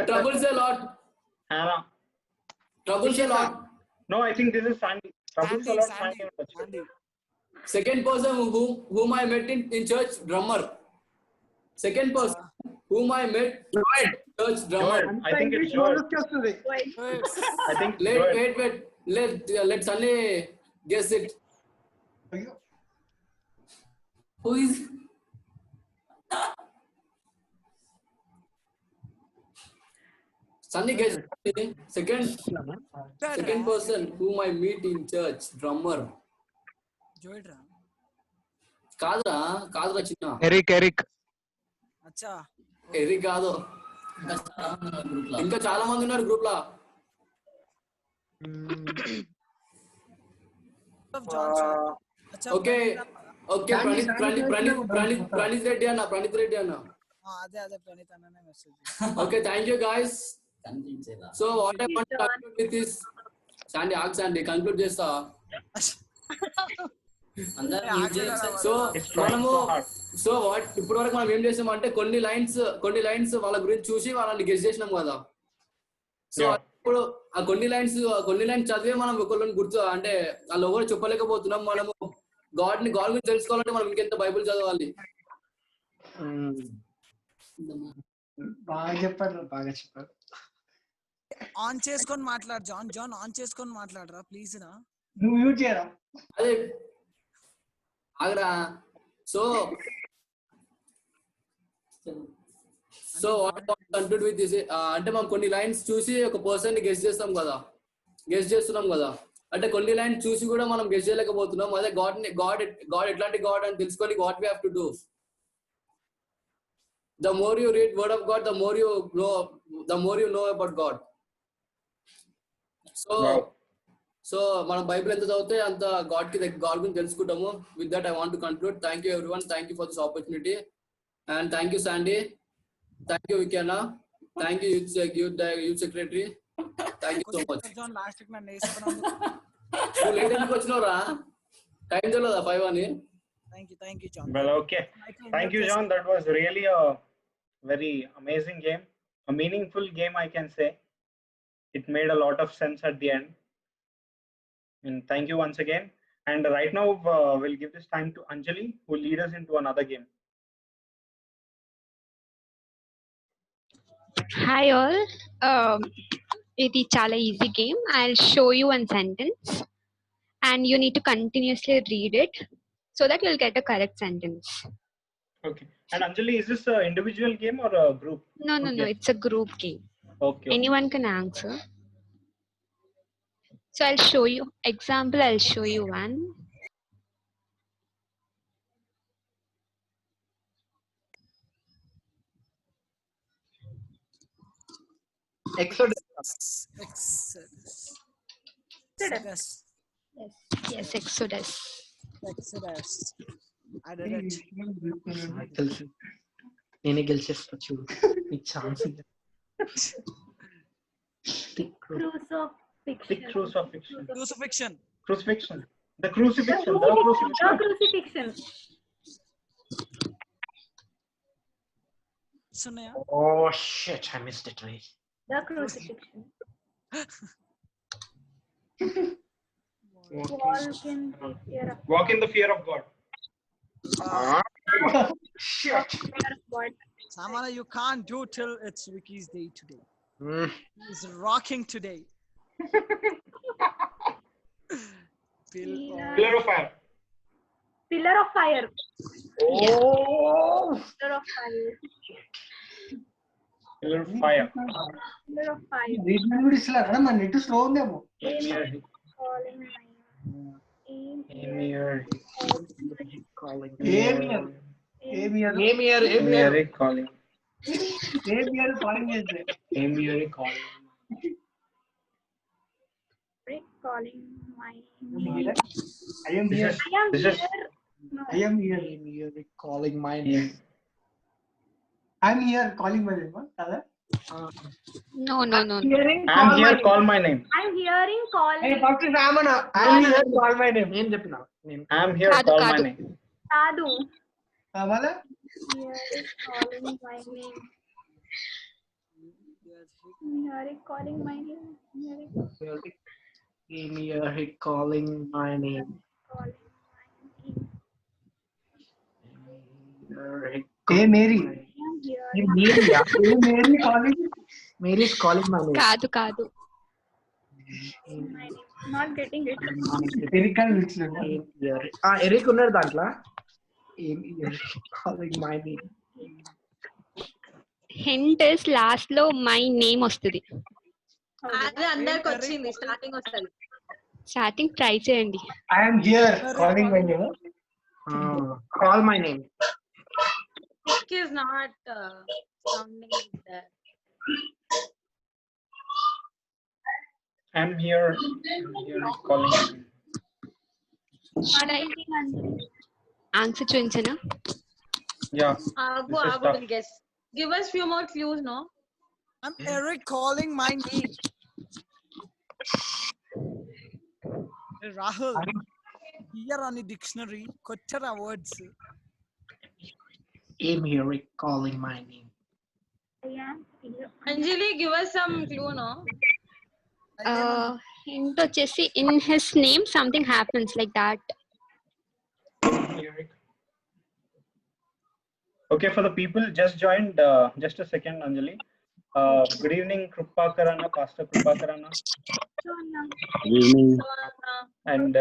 trouble say lot Hannah. trouble say lot No, I think this is Sandy. Trouble say lot Sandy. second person whom I met in church drummer second person whom I met church drummer I think it's Joel. I think wait let Sunny guess it who is Sunny guess second person whom I meet in church drummer జోయిడ్రా కాదురా చిన్న Eric అచ్చా Eric కాదు ఇంకా చాలా మంది ఉన్నారు group లా okay Praneeth Reddy అన్న అదే ప్రణీత్ అన్ననే message okay thank you guys so what I want to conclude with this Sandy conclude చేస్తా సో మనము సో వాట్ ఇప్పటి వరకు మనం ఏం చేసాం అంటే కొన్ని లైన్స్ వాళ్ళ గురించి చూసి వాళ్ళని గెస్ చేసినాం కదా సో ఇప్పుడు ఆ కొన్ని లైన్స్ చదివే మనం ఒకళ్ళని గుర్తు అంటే వాళ్ళు ఎవరు చెప్పలేకపోతున్నాం మనము గాడ్ గురించి తెలుసుకోవాలంటే మనం ఇంకెంత బైబిల్ చదవాలి బాగా చెప్పారు ఆన్ చేసుకొని మాట్లాడు జాన్ ఆన్ చేసుకొని మాట్లాడరా ప్లీజ్ రా నువ్వు మ్యూట్ చేయరా అదే ఆగరా so what conclude with this అంటే మనం కొన్ని లైన్స్ చూసి ఒక పర్సన్ ని గెస్ చేస్తున్నాం కదా అంటే కొన్ని లైన్స్ చూసి కూడా మనం గెస్ చేయలేకపోతున్నాం అదే గాడ్ ఎట్లాంటి గాడ్ అని తెలుసుకొని what we have to do the more you read word of God the more you know about God so మనం బైబిల్ ఎంత చదివితే అంత గాడ్ గురించి తెలుసుకుంటాము with that I want to conclude thank you everyone thank you for this opportunity and thank you Sandy thank you వికెనా thank you youth secretary thank you so much late ఎందుకు వచ్చినవరా time తెలియదా 5 అని thank you John well okay thank you John that was really a very amazing game a meaningful game I can say it made a lot of sense at the end and thank you once again and right now we'll give this time to Anjali who will lead us into another game. Hi all. ఇది చాలా easy game. I'll show you one sentence and you need to continuously read it so that you'll get a correct sentence. Okay. And Anjali, is this an individual game or a group? No, it's a group game. Okay. Anyone can answer. So I'll show you example. I'll show you one. Exodus. Yes, Exodus. I did it. తెలుసు నేనే గెలిచేస్తా చూడు ఈ chance Crucifixion. Crucifixion. The crucifixion. The crucifixion. Sunaya. Oh shit, I missed it. The crucifixion. Walk in the fear of God. Shit. Samana, you can't do till it's Vicky's day today. He's rocking today. Pillar of fire. Pillar of fire. Oh. Pillar of fire. Pillar of fire. Pillar of fire. Net slow ఉందేమో. Emir calling. Emir calling. Emir calling చేస్తే. Emir calling. Calling my name. I am here. I am here. No. Emir calling my name. I'm here calling my name. Kada? No. I'm here. Call my name. I'm hearing calling. Hey, Dr. Samana. I'm here call my name. నేను చెప్పినా I'm here. Kadu, Call my Kadu. name. Sadu. Samana? Hearing calling my name. Hearing calling my name. Emir calling my name. Hey Mary. I'm hearing. Hey Mary calling. Mary is calling my name. కాదు My name. Not getting it. Eric అని పిలిచాడు. Eric ఉన్నాడు దాంట్లో. Emir calling my name. hint is last లో my name వస్తుంది. అది అందరికి వచ్చింది స్టార్టింగ్ వస్తుంది. స్టార్టింగ్ ట్రై చేయండి. I am here calling my name. Call my name. It is not sounding like that. I'm here. Calling. Answer చూపించనా? Yeah. Agu, guess. Give us few more clues, no? I'm Eric calling my name. Hey, Rahul. Here on the dictionary, kottara words. Emir calling my name. Anjali, give us some clue, no? hint వచ్చేసి in his name something happens like that. Okay, for the people just joined, just a second, Anjali. Good evening, Krupakarana, Pastor Krupakarana. Good evening. And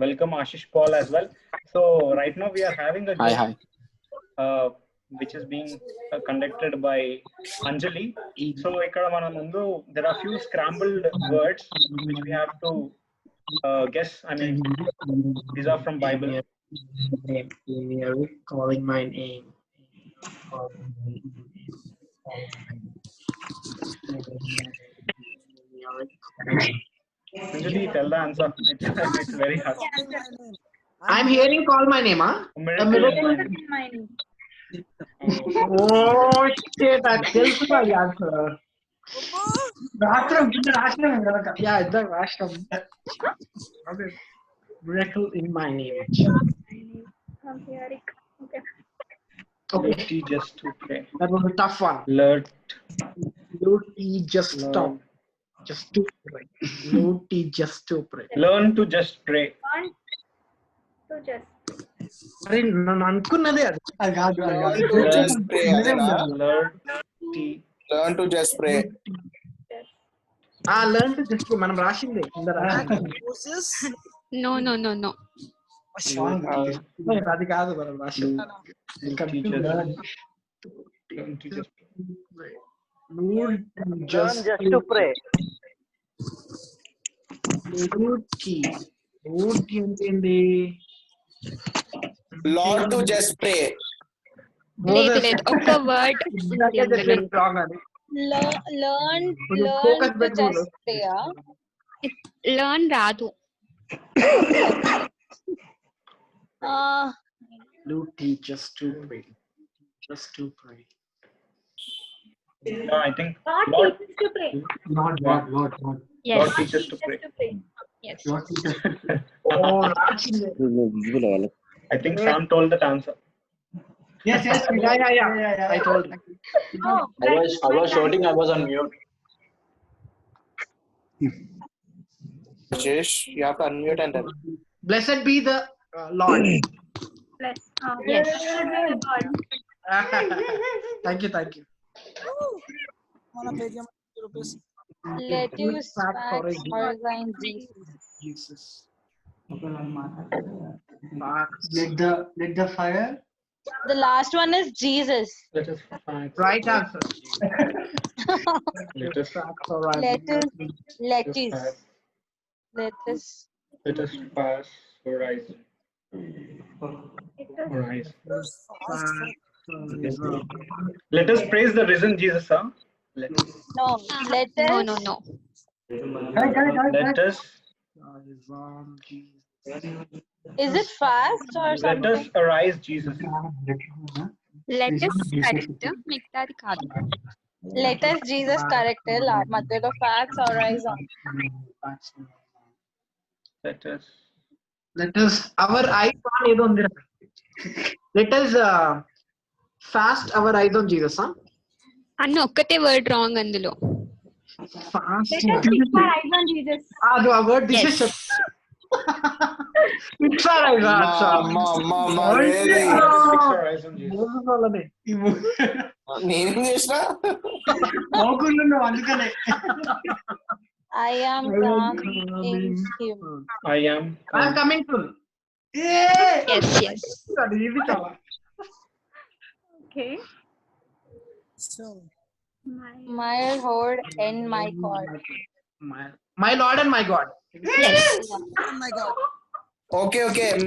welcome Ashish Paul as well. So right now we are having a Hi, game, which is being conducted by Anjali. So ikkada mana mundu there are few scrambled words which we have to guess. I mean, these are from Bible. Emir calling my name. Anjali, tell the answer. It's very hard. I'm hearing call my name, huh? A miracle. My name. Oh shit, I తెలుసు the answer. రాష్ట్రం కదా. Yeah, it's the Rashtam. Okay. Miracle in my name. I'm hearing. Okay. Okay. Just to pray. That was a tough one. Lord, just stop. Just to pray. Just to pray. Learn to just pray. Learn to just. అరే నన్ను అనుకున్నదే అది. అది కాదు. Just pray, అదేనా? Learn Learn to just pray. learn to just మనం రాసింది కింద రాసింది. Moses. No, no, no, no. అది కాదు మనం రాసింది. Just to pray. Root key ఏంటి? Lord to just pray. లేదు ఒక్క word Learn focus to bedroom. just pray. Learn రాదు. Lord teach us to pray. Just to pray. No, I think God Lord, teaches to pray. Lord Yes. teaches to pray. Yes. Oh, రాసింది. I think Sam told that answer. Yes. Yeah. I told. Oh, I was shouting, I was on mute. Rajesh, you have to unmute and tell. Blessed be the Lord. bless. Yes. God. Thank you. Let you Fact smack or a horizon Jesus. Let the fire. The last one is Jesus. Let us find. Right answer. Let us Fact or a Lettuce. let us pass horizon. Let us praise the risen Jesus, huh? Let us. No, let us. No. Let us. Is it fast or Let something? us arise, Jesus. Latest correct, మిగతాది కాదు. Let us Jesus correct. మధ్యలో facts or horizon. Let us. Our eyes on ఏదో ఉంది. Let us fast our eyes on Jesus, huh? అన్న ఒక్కటే word wrong అందులో. Fast. Let us fix our eyes on Jesus. A word this is fix our eyes. Mama, really? Fix our eyes on Jesus. నేనేం చేసినా? అందుకనే. I am coming in him. I am coming soon. Yes. అది ఇది చాలా. Okay. So, My Lord and my God. My Lord and my God. Yes. oh my God. Okay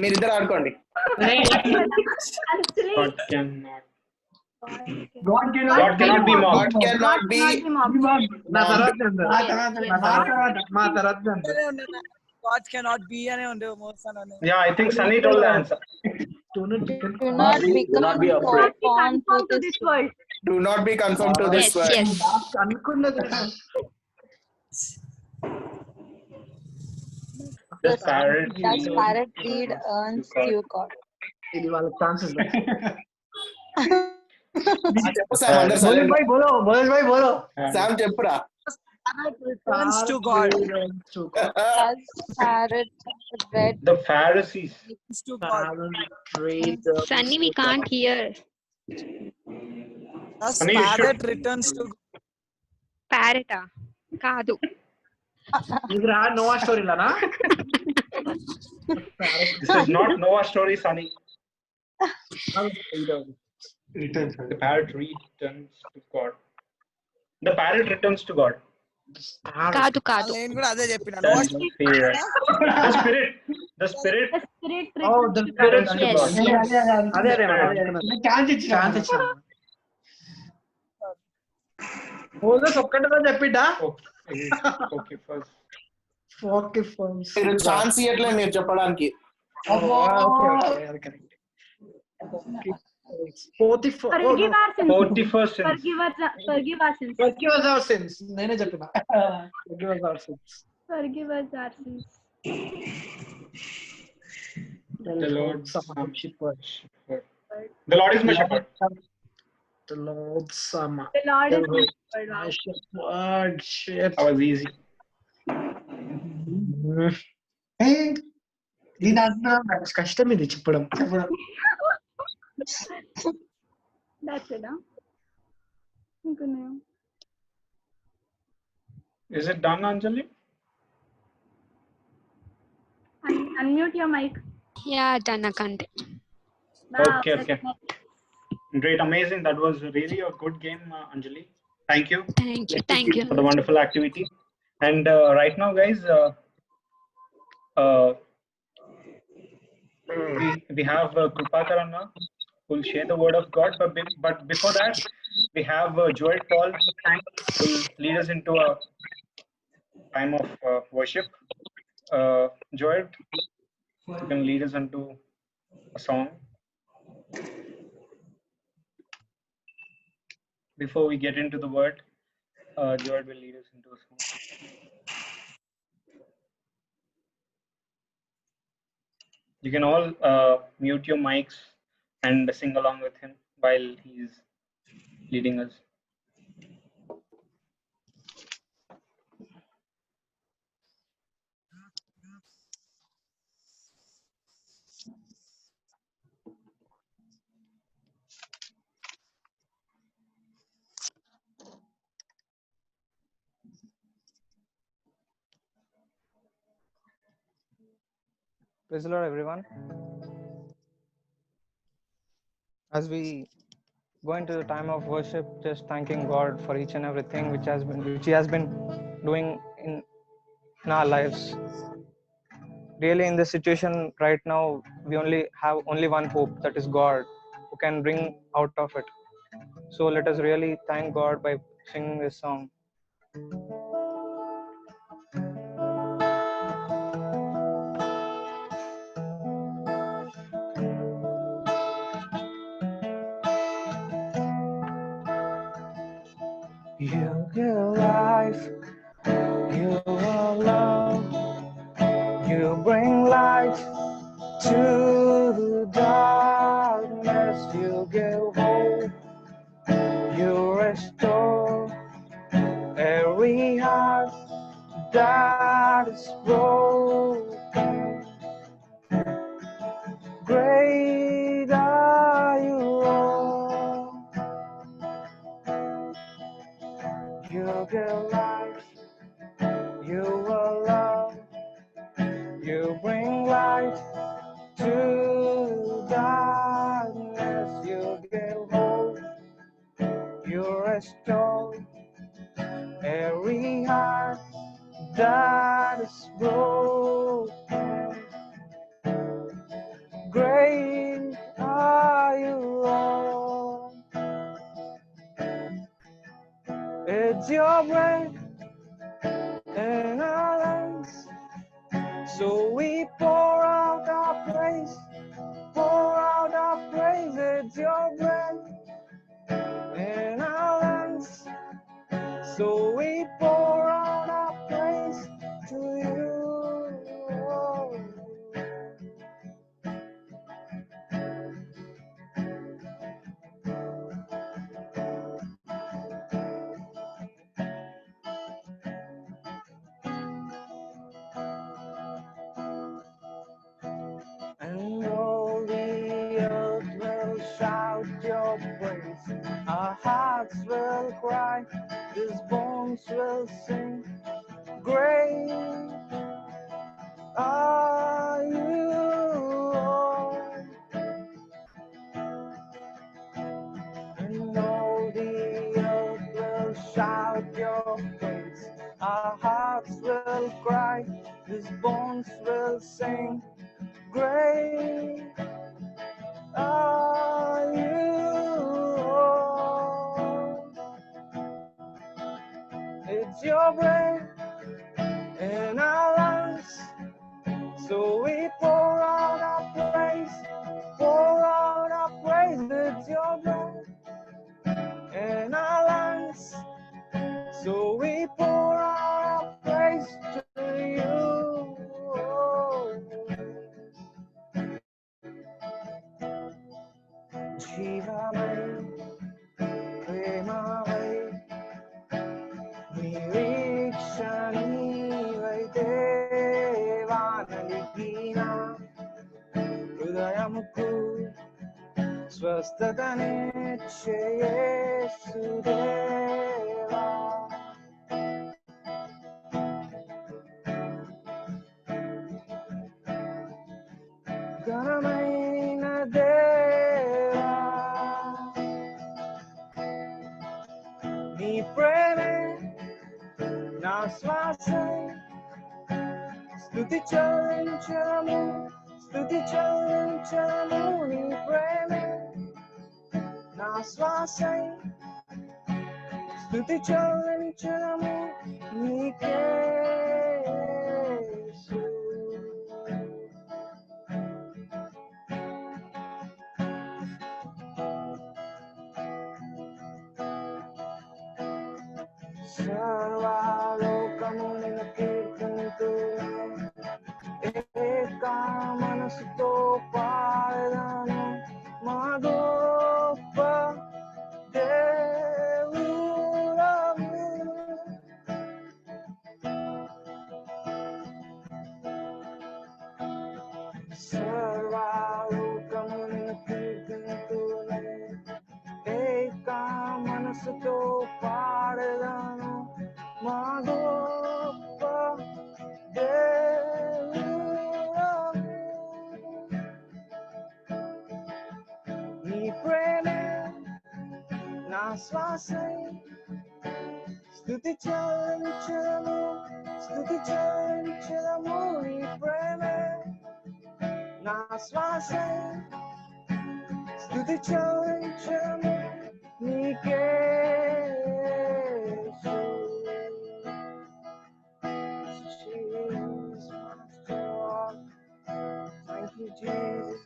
మీరిద్దరు ఆడుకోండి. Actually, God cannot. God cannot be mocked. God cannot be నా తర్వాత God cannot be అనే ఉండే most అనే. Yeah, I think Sunny told the answer. Do not become be afraid. conformed to this world. Do not be conformed to this world. Yes. అనుకున్నది. Does parrot read earns you God. ఇది వాళ్ళ chances. చెప్పు Sam, అందరు silent. बोलो बोलो. Sam చెప్పురా. Returns to God. As parrot read the Pharisees. To God. Sunny, we can't hear. As Sunny, you parrot should- returns to God. Parrot కాదు. ఇది రా Noah స్టోరీలానా? This is not Noah story, Sunny. The parrot returns to God. The parrot returns to God. కాదు. నేను కూడా అదే చెప్పిన. That's the spirit. The spirit. Oh, the spirit. returns to Yes. God. అదే chance ఇచ్చిన. మోసెస్ ఒక్కటితో చెప్పిడ్డా? Okay, first. మీరు chance ఇవ్వట్లేదు మీరు చెప్పడానికి. Okay, అది correct. Forgive our sins. 41st sins. Forgive our sins. Forgive us our sins. నేనే చెప్పిన. Forgive us our sins. Forgive us our sins. The Lord shepherd. The Lord is my shepherd. The Lord Sama. The Lord is my shepherd. That was easy. దీని అర్థం కష్టం ఇది చెప్పడం. That's it, huh? Is it done, Anjali? Unmute your mic. Yeah, done, Akante. Okay, okay. Great, amazing. That was really a good game, Anjali. Thank you. Thank you. For the wonderful activity. And right now, guys, we have Krupakar Anna who will share the word of God. But before that, we have Joel Paul who will lead us into a time of worship. Joel, you can lead us into a song. Before we get into the word, Joel will lead us into a song. You can all mute your mics and sing along with him while he's leading us. Praise the Lord, everyone. As we go into the time of worship, just thanking God for each and everything which He has been doing in our lives. Really, in this situation right now, we have only one hope, that is God, who can bring out of it. So let us really thank God by singing this song. You give life, you are love, you bring light to the darkness, you give hope, you restore every heart that is broken. Great are you, Lord. You give life, you are love, you bring light to darkness, you give hope, you restore every heart that is broken. Great are you, Lord. It's your breath in our lungs, so we pour out our praise, pour out our praise. It's your breath in our lungs, so we pour out our praise to you. And all the earth will shout your praise. Our hearts will cry, these bones will sing. Great are you, Lord. And all the earth will shout your praise. Our hearts will cry, these bones will sing. Great are you, Lord. It's your breath in our lungs, so we pour out our praise, pour out our praise. It's your breath in our lungs, so we pour out our praise to you. Jivamai, Premavai, Nirikshani Deva Naligina, Udayamuku, Swastadaniche Yesudeva. శ్వాసై స్తుతి చెల్లించము నీ ప్రేమే నా శ్వాసై స్తుతి చెల్లించము నీకే యేసు. సర్వలోకము నిన్ను కీర్తింతును, ఏకా మనసుతో పాడెదను మా గొప్ప దేవుడవు. సర్వలోకము నిన్ను కీర్తింతును, ఏకా మనసుతో పాడెదను మా గొప్ప దేవుడవు. నీ ప్రేమే నా శ్వాసై స్తుతి చెల్లించదము నీ ప్రేమే నా శ్వాసై స్తుతి చెల్లించదము నీకే యేసు. Jesus, Master Lord. Thank you, Jesus.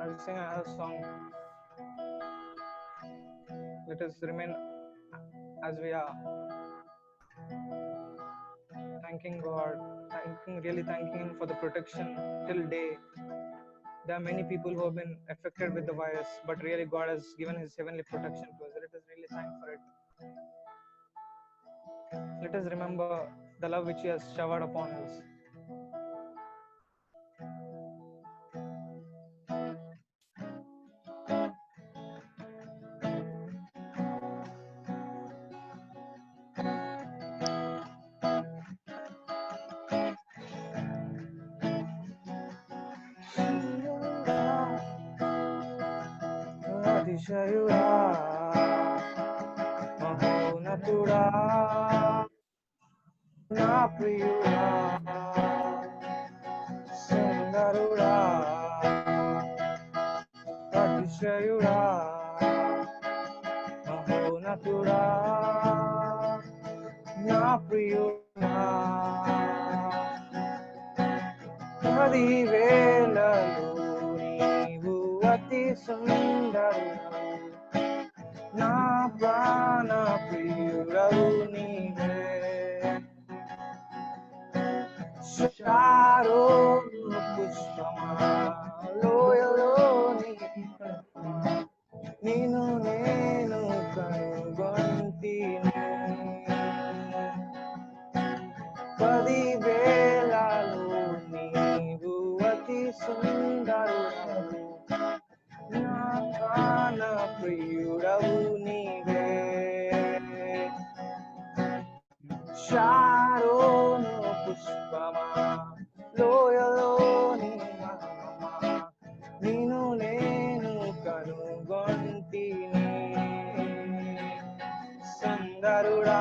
I'll sing another song. Let us remain as we are, thanking God, really thanking Him for the protection till day. There are many people who have been affected with the virus, but really God has given His heavenly protection to us. Let us really thank for it. Let us remember the love which He has showered upon us. అతిశయుడా మహోన్నతుడా నా ప్రియుడా సుందరుడా అతిశయుడా మహోన్నతుడా నా ప్రియుడా పదివేలలో నీవు అతి సుందరుడవు నా ప్రాణ ప్రియుడవు నీవే శారోను పుష్పమా లోయలోని నిన్ను నేను కనుగొంటిని పదివేలలో నీవు అతి సుందరుడవు నా ప్రాణ ప్రియుడవు నీవే శారోను పుష్పమా లోయలోని మహిమమా నిన్ను నేను కనుగొంటిని సుందరుడా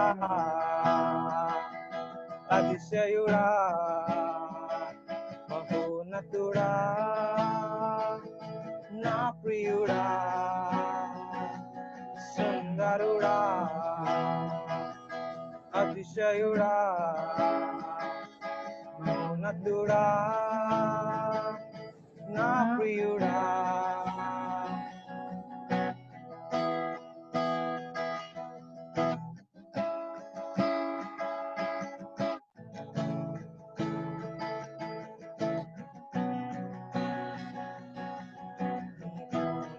అతిశయుడా మహోన్నతుడా నా ప్రియుడా సుందరుడా అతిశయుడా మహోన్నతుడా నా ప్రియుడా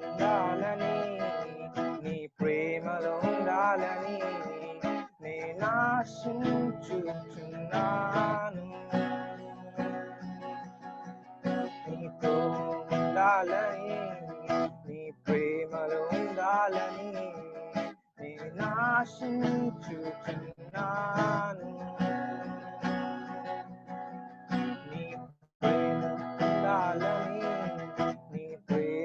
ఉండాలని నీ ప్రేమలో ఉండాలని నేను ఆశించుచున్నాను నీతో ఉండాలని నీ ప్రేమలో ఉండాలని నేను ఆశించుచున్నాను నీ ప్రేమ ఉండాలని నీ ప్రేమ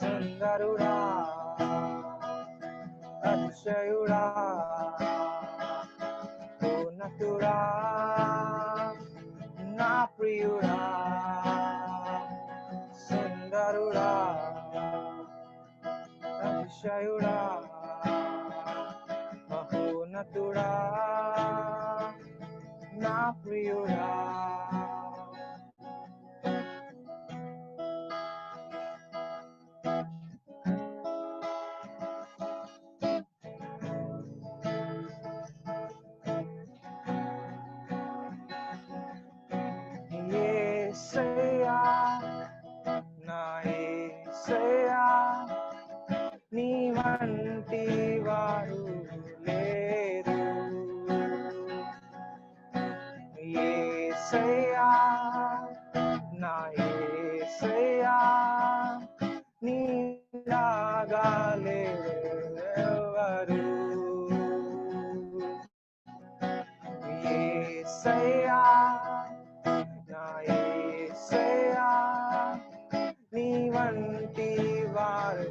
సుందరుడా అతిశయుడా ఉన్నతుడా నా ప్రియుడా సుందరుడా అతిశయుడా మహోన్నతుడా నా ప్రియుడా యేసయ్యా నా యేసయ్యా నీ వంటి వారు లేరు యేసయ్యా నా యేసయ్యా నీలాగా లేరెవరు యేసయ్యా నా యేసయ్యా నీ వంటి వారు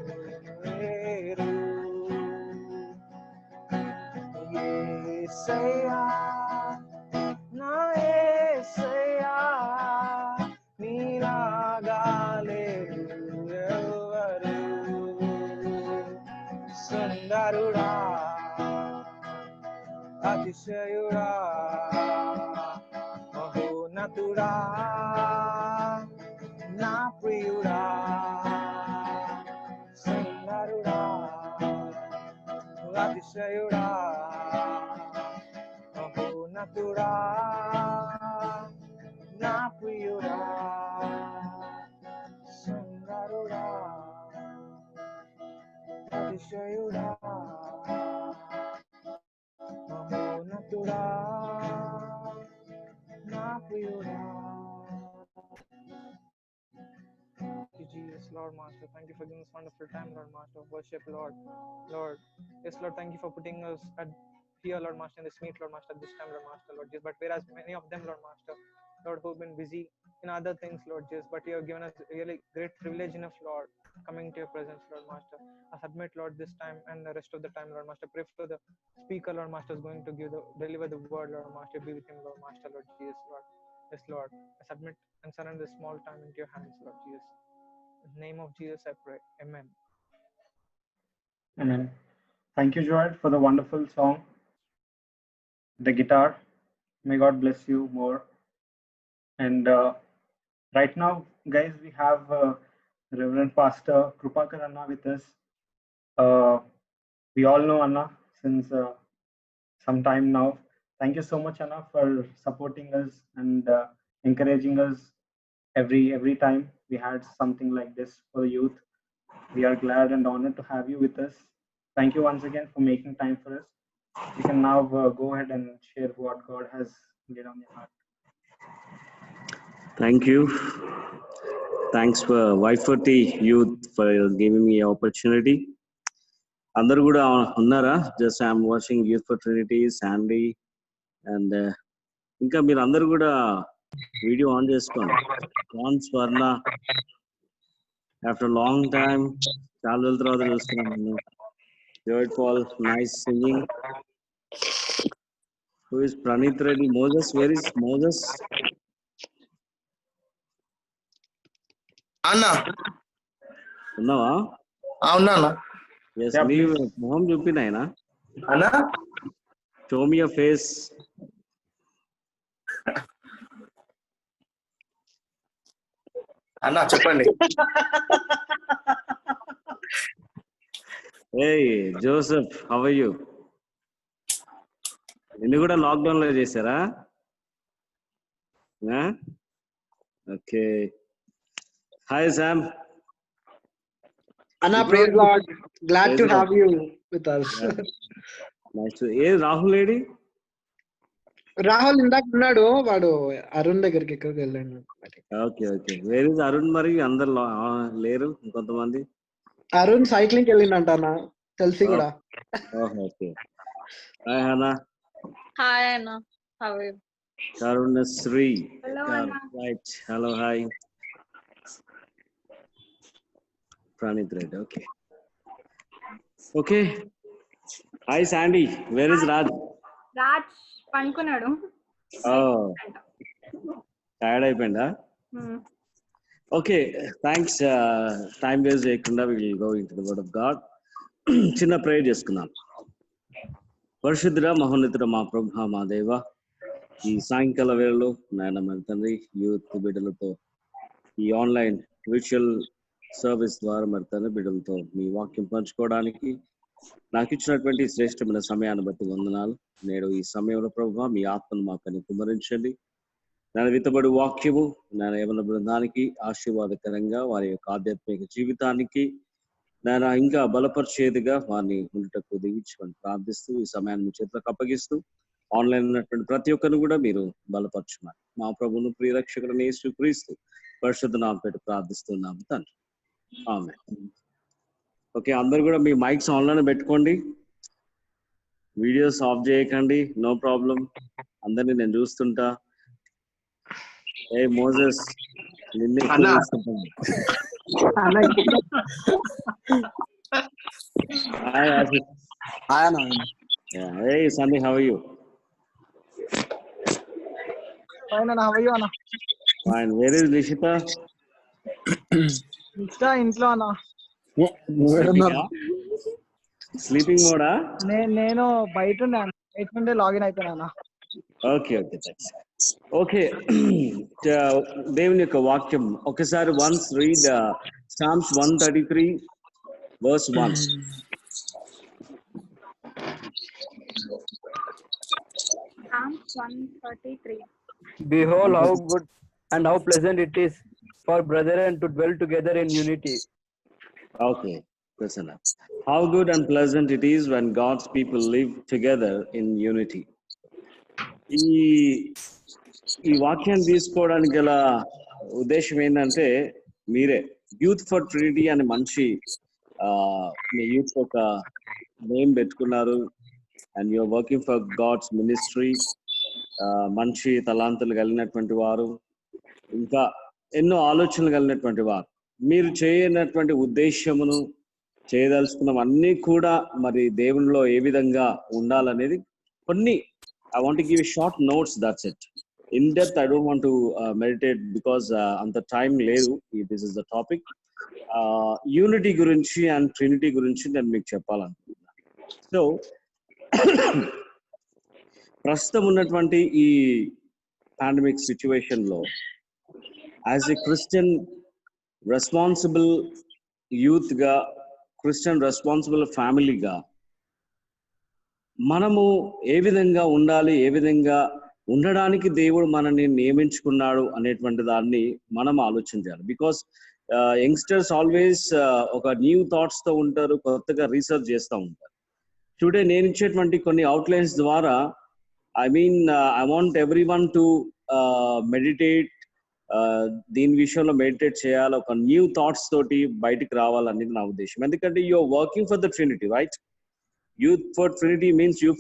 లేరు యేసయ్యా నా యేసయ్యా నీలాగా లేరు ఎవరు సుందరుడా అతిశయుడా మహోన్నతుడా నా ప్రియుడా సుందరుడా అతిశయుడా మహోన్నతుడా నా ప్రియుడా సుందరుడా అతిశయుడా మహోన్నతుడా నా ప్రియుడా. Jesus, Lord Master, thank you for giving us wonderful time, Lord Master, of worship, Lord. Lord, yes, Lord, thank you for putting us at here, Lord Master, in this meet, Lord Master, this time, Lord Master, Lord Jesus. But whereas many of them, Lord Master, Lord, who've been busy in other things, Lord Jesus, but you have given us really great privilege enough, Lord, coming to your presence, Lord Master. I submit, Lord, this time and the rest of the time, Lord Master. Pray for the speaker, Lord Master, is going to deliver the word, Lord Master. Be with him, Lord Master, Lord Jesus, Lord. Yes, Lord. I submit and surrender this small time into your hands, Lord Jesus. In the name of Jesus, I pray. Amen. Amen. Thank you, Joel, for the wonderful song, the guitar. May God bless you more. And right now, guys, we have Reverend Pastor Krupakar Anna with us. We all know Anna since some time now. Thank you so much, Anna, for supporting us and encouraging us every time we had something like this for the youth. We are glad and honored to have you with us. Thank you once again for making time for us. You can now go ahead and share what God has laid on your heart. Thank you. Thanks for Y40 Youth for giving me opportunity. అందరు కూడా ఉన్నారా? Just I'm watching youth fertility, Sandy and ఇంకా మీరు అందరు కూడా video on చేసుకోండి. John Swarna after long time, చాలా రోజుల తర్వాత చూస్తున్నాను నేను. Joy Paul, nice singing. Who is Praneeth Reddy? Moses, where is Moses? అన్నా ఉన్నావా? అవునా అన్న? Yes, నీ మొహం చూపినాయనా? అన్నా షో మీ యువర్ ఫేస్. అన్నా చెప్పండి. Hey Joseph, how are you? నిన్ను కూడా లాక్డౌన్ లో చేశారా? Okay. Hi Sam. Anna, praise God. Glad to have you with us. Nice to. A Rahul AD? Rahul ఇందాక ఉన్నాడు, వాడు అరుణ్ దగ్గరికి ఎక్కడికి వెళ్ళాడు. Okay okay. Where is Arun? మరి అందరు లేరు కొంతమంది. అరుణ్ సైక్లింగ్ వెళ్ళిందంట అన్న, తెలిసి కూడా. Okay. Hi Hannah. Hi Anna, how are you? Karunasri. Hello, Anna. Right. Hello, hi. Pranit Reddy. Okay. Okay. Hi Sandy. Where is Raj? Raj పనుకున్నాడు. Oh. Tired అయిపోయిందా? Okay. Thanks. Time waste చేయకుండా we will go into the word of God. చిన్న prayer చేసుకుందాం. పరిశుద్ధుడా మహోన్నతుడ మా ప్రభు మా దేవ, ఈ సాయంకాల వేళలో నాయన మన తండ్రి యూత్ బిడ్డలతో ఈ ఆన్లైన్ విర్చువల్ సర్వీస్ ద్వారా మరి తండ్రి బిడ్డలతో మీ వాక్యం పంచుకోవడానికి నాకు ఇచ్చినటువంటి శ్రేష్టమైన సమయాన్ని బట్టి వందనాలు. నేడు ఈ సమయంలో ప్రభు మీ ఆత్మను మాకు కుమరించండి. నేను విత్తబడి వాక్యము నేను ఏమన్న బృందానికి ఆశీర్వాదకరంగా వారి యొక్క ఆధ్యాత్మిక జీవితానికి నేను ఇంకా బలపరిచేదిగా వారిని ఉండటకు దిగించుకొని ప్రార్థిస్తూ ఈ సమయాన్ని మీ చేతులకు అప్పగిస్తూ ఆన్లైన్ ఉన్నటువంటి ప్రతి ఒక్కరిని కూడా మీరు బలపరచున్నారు. మా ప్రభువును ప్రియరక్షకుడిని యేసుక్రీస్తు పరిశుద్ధ నామమున పెట్టి ప్రార్థిస్తున్నాము తండ్రి. ఆమేన్. ఓకే, అందరు కూడా మీ మైక్స్ ఆన్లైన్ పెట్టుకోండి, వీడియోస్ ఆఫ్ చేయకండి, నో ప్రాబ్లం. అందరినీ నేను చూస్తుంటా. ఏ మోజెస్ నిన్నే చూస్తుంటాను. Hi Ashish. Hi Anna. Yeah. Hey Sunny, how are you? Fine Anna, how are you Anna? Fine. Where is Nishita? Nishita ఇంట్లో Anna. Sleeping mode ah? నేను బయట ఉండే లాగిన్ అయిపోయాను Anna. Okay, thanks. Okay. దేవుని యొక్క వాక్యం ఒకసారి once read Psalms 133 verse 1. Psalms 133. Behold how good and how pleasant it is for brethren to dwell together in unity. Okay, listen up. How good and pleasant it is when God's people live together in unity. ఈ వాక్యాన్ని తీసుకోవడానికి గల ఉద్దేశం ఏంటంటే, మీరే youth for Trinity అనే మంచి మీ యూత్ ఒక నేమ్ పెట్టుకున్నారు and you are working for God's ministry. మంచి తలాంతులు కలిగినటువంటి వారు, ఇంకా ఎన్నో ఆలోచనలు కలిగినటువంటి వారు. మీరు చేయనటువంటి ఉద్దేశమును చేయదలుచుకున్నవన్నీ కూడా మరి దేవునిలో ఏ విధంగా ఉండాలనేది కొన్ని I want to give a short notes, that's it. In depth I don't want to meditate because anta time ledu. This is the topic. Unity gurinchi and Trinity gurinchi nenu meeku cheppalanukuntunna. So ప్రస్తుతం ఉన్నటువంటి ఈ pandemic situation లో as a Christian responsible youth గా, Christian responsible ఫ్యామిలీగా మనము ఏ విధంగా ఉండాలి, ఏ విధంగా ఉండడానికి దేవుడు మనల్ని నియమించుకున్నాడు అనేటువంటి దాన్ని మనం ఆలోచించాలి. బికాస్ యంగ్స్టర్స్ ఆల్వేస్ ఒక న్యూ థాట్స్ తో ఉంటారు, కొత్తగా రీసెర్చ్ చేస్తూ ఉంటారు. టుడే నేను ఇచ్చేటువంటి కొన్ని అవుట్లైన్స్ ద్వారా I want everyone to meditate, దీని విషయంలో మెడిటేట్ చేయాలి, ఒక న్యూ థాట్స్ తోటి బయటికి రావాలనేది నా ఉద్దేశం. ఎందుకంటే you are working for the Trinity, right? Youth for Trinity means Youth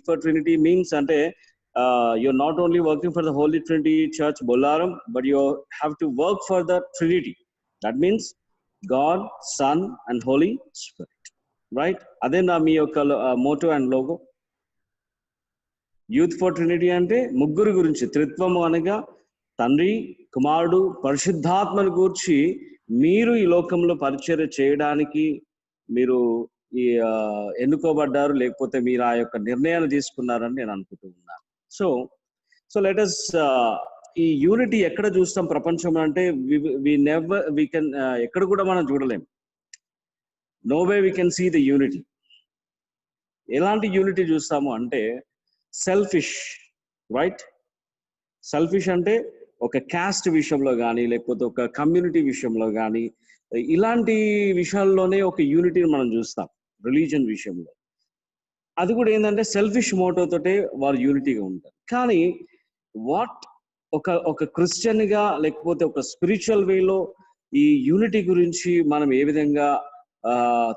for Trinity means ante you're not only working for the Holy Trinity Church Bolaram, but you have to work for the Trinity. That means God, Son and Holy Spirit, right? Adena mi yokka motto and logo. Youth for Trinity ante mugguru gurinchi, త్రిత్వము అనగా తండ్రి, కుమారుడు, పరిశుద్ధాత్మల గురించి మీరు ఈ లోకంలో పరిచర్య చేయడానికి మీరు ఈ ఎన్నుకోబడ్డారు, లేకపోతే మీరు ఆ యొక్క నిర్ణయాలు తీసుకున్నారని నేను అనుకుంటూ ఉన్నాను. సో లెట్ us ఈ యూనిటీ ఎక్కడ చూస్తాం ప్రపంచంలో అంటే we can ఎక్కడ కూడా మనం చూడలేం. No way we can see the unity. ఎలాంటి యూనిటీ చూస్తాము అంటే సెల్ఫిష్, రైట్? సెల్ఫిష్ అంటే ఒక క్యాస్ట్ విషయంలో కానీ, లేకపోతే ఒక కమ్యూనిటీ విషయంలో కానీ, ఇలాంటి విషయాల్లోనే ఒక యూనిటీని మనం చూస్తాం. రిలీజియన్ విషయంలో అది కూడా ఏంటంటే సెల్ఫిష్ మోటో తోటే వారు యూనిటీగా ఉంటారు. కానీ ఒక క్రిస్టియన్ గా, లేకపోతే ఒక స్పిరిచువల్ వేలో ఈ యూనిటీ గురించి మనం ఏ విధంగా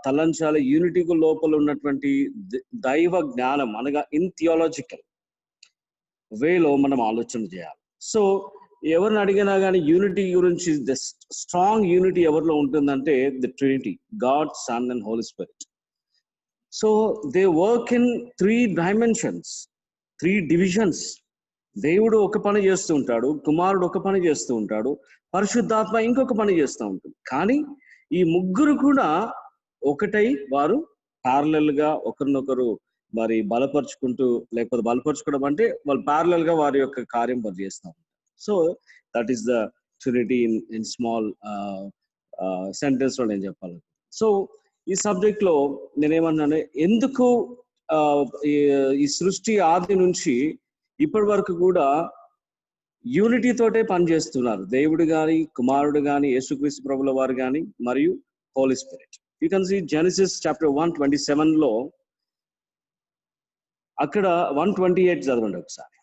తలంచాలి, యూనిటీ లోపల ఉన్నటువంటి దైవ జ్ఞానం అనగా ఇన్ థియాలజికల్ వేలో మనం ఆలోచన చేయాలి. సో ఎవరిని అడిగినా కానీ యూనిటీ గురించి, ద స్ట్రాంగ్ యూనిటీ ఎవరిలో ఉంటుందంటే the Trinity, God, Son and Holy Spirit. So they work in 3 dimensions, 3 divisions. దేవుడు ఒక పని చేస్తూ ఉంటాడు, కుమారుడు ఒక పని చేస్తూ ఉంటాడు, పరిశుద్ధాత్మ ఇంకొక పని చేస్తూ ఉంటుంది. కానీ ఈ ముగ్గురు కూడా ఒకటై వారు ప్యారలల్ గా ఒకరినొకరు మరి బలపరుచుకుంటూ, లేకపోతే బలపరుచుకోవడం అంటే వాళ్ళు ప్యారలల్ గా వారి యొక్క కార్యం వారు చేస్తూ ఉంటారు. So that is the Trinity in small sentence లో నేను చెప్పాలి. సో ఈ సబ్జెక్ట్ లో నేనేమన్నాను, ఎందుకు ఈ సృష్టి ఆది నుంచి ఇప్పటి వరకు కూడా యూనిటీ తోటే పనిచేస్తున్నారు, దేవుడు గాని, కుమారుడు గాని, యేసుక్రీస్తు ప్రభుల వారు గాని, మరియు Holy Spirit. You can see Genesis chapter 1:27 లో, అక్కడ 1:28 చదవండి ఒకసారి.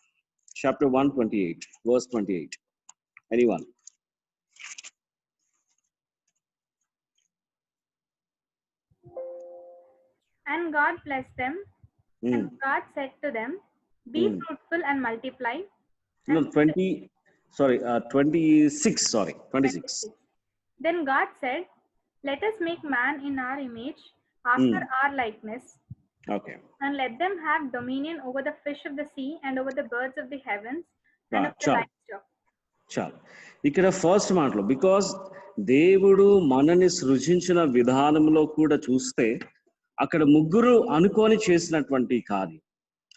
Chapter 1:28 verse 28. Anyone? And God blessed them, and God said to them, be fruitful and multiply. No, 26. Then God said, let us make man in our image, after our likeness. Okay. And let them have dominion over the fish of the sea, and over the birds of the heavens, and of the livestock. చాలు. ఇక్కడ first మాటలో, because దేవుడు మనని సృజించిన విధానంలో కూడా చూస్తే అక్కడ ముగ్గురు అనుకొని చేసినటువంటి కార్యం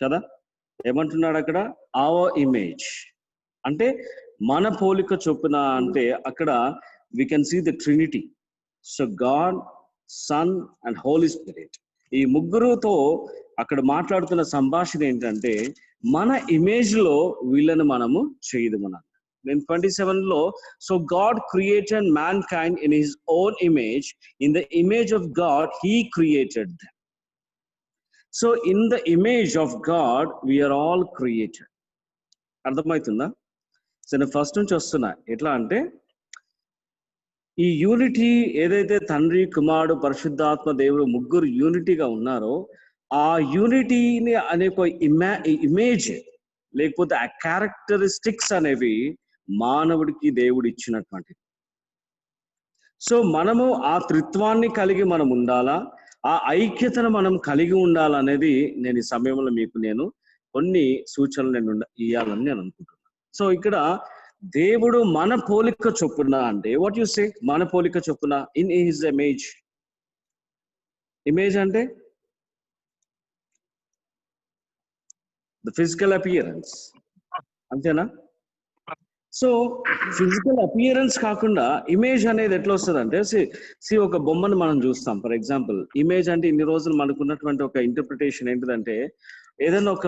కదా. ఏమంటున్నాడు అక్కడ? అవర్ ఇమేజ్ అంటే మన పోలిక చొప్పున, అంటే అక్కడ we can see the Trinity. So God, Son and Holy Spirit, ఈ ముగ్గురుతో అక్కడ మాట్లాడుతున్న సంభాషణ ఏంటంటే మన ఇమేజ్ లో వీళ్ళని మనము చేయదమన్నారు. Then 27 లో, so God created mankind in his own image, in the image of God he created them. So in the image of God we are all created. అర్థమవుతుందా? సో నేను ఫస్ట్ నుంచి వస్తున్నా. ఎట్లా అంటే ఈ యూనిటీ ఏదైతే తండ్రి, కుమారుడు, పరిశుద్ధాత్మ దేవుడు ముగ్గురు యూనిటీగా ఉన్నారో, ఆ యూనిటీని అనే ఒక ఇమేజ్ లేకపోతే ఆ క్యారెక్టరిస్టిక్స్ అనేవి మానవుడికి దేవుడు ఇచ్చినటువంటిది. సో మనము ఆ త్రిత్వాన్ని కలిగి మనం ఉండాలా, ఆ ఐక్యతను మనం కలిగి ఉండాలనేది నేను ఈ సమయంలో మీకు నేను కొన్ని సూచనలు నేను ఇవ్వాలని నేను అనుకుంటున్నాను. సో ఇక్కడ దేవుడు మన పోలిక చొప్పున అంటే వాట్ యు సే, మన పోలిక చొప్పున, ఇన్ హిజ్ ఇమేజ్. ఇమేజ్ అంటే ద ఫిజికల్ అపియరెన్స్, అంతేనా? సో ఫిజికల్ అపియరెన్స్ కాకుండా ఇమేజ్ అనేది ఎట్లా వస్తుంది అంటే, ఒక బొమ్మను మనం చూస్తాం. ఫర్ ఎగ్జాంపుల్, ఇమేజ్ అంటే ఇన్ని రోజులు మనకున్నటువంటి ఒక ఇంటర్ప్రిటేషన్ ఏంటిదంటే, ఏదైనా ఒక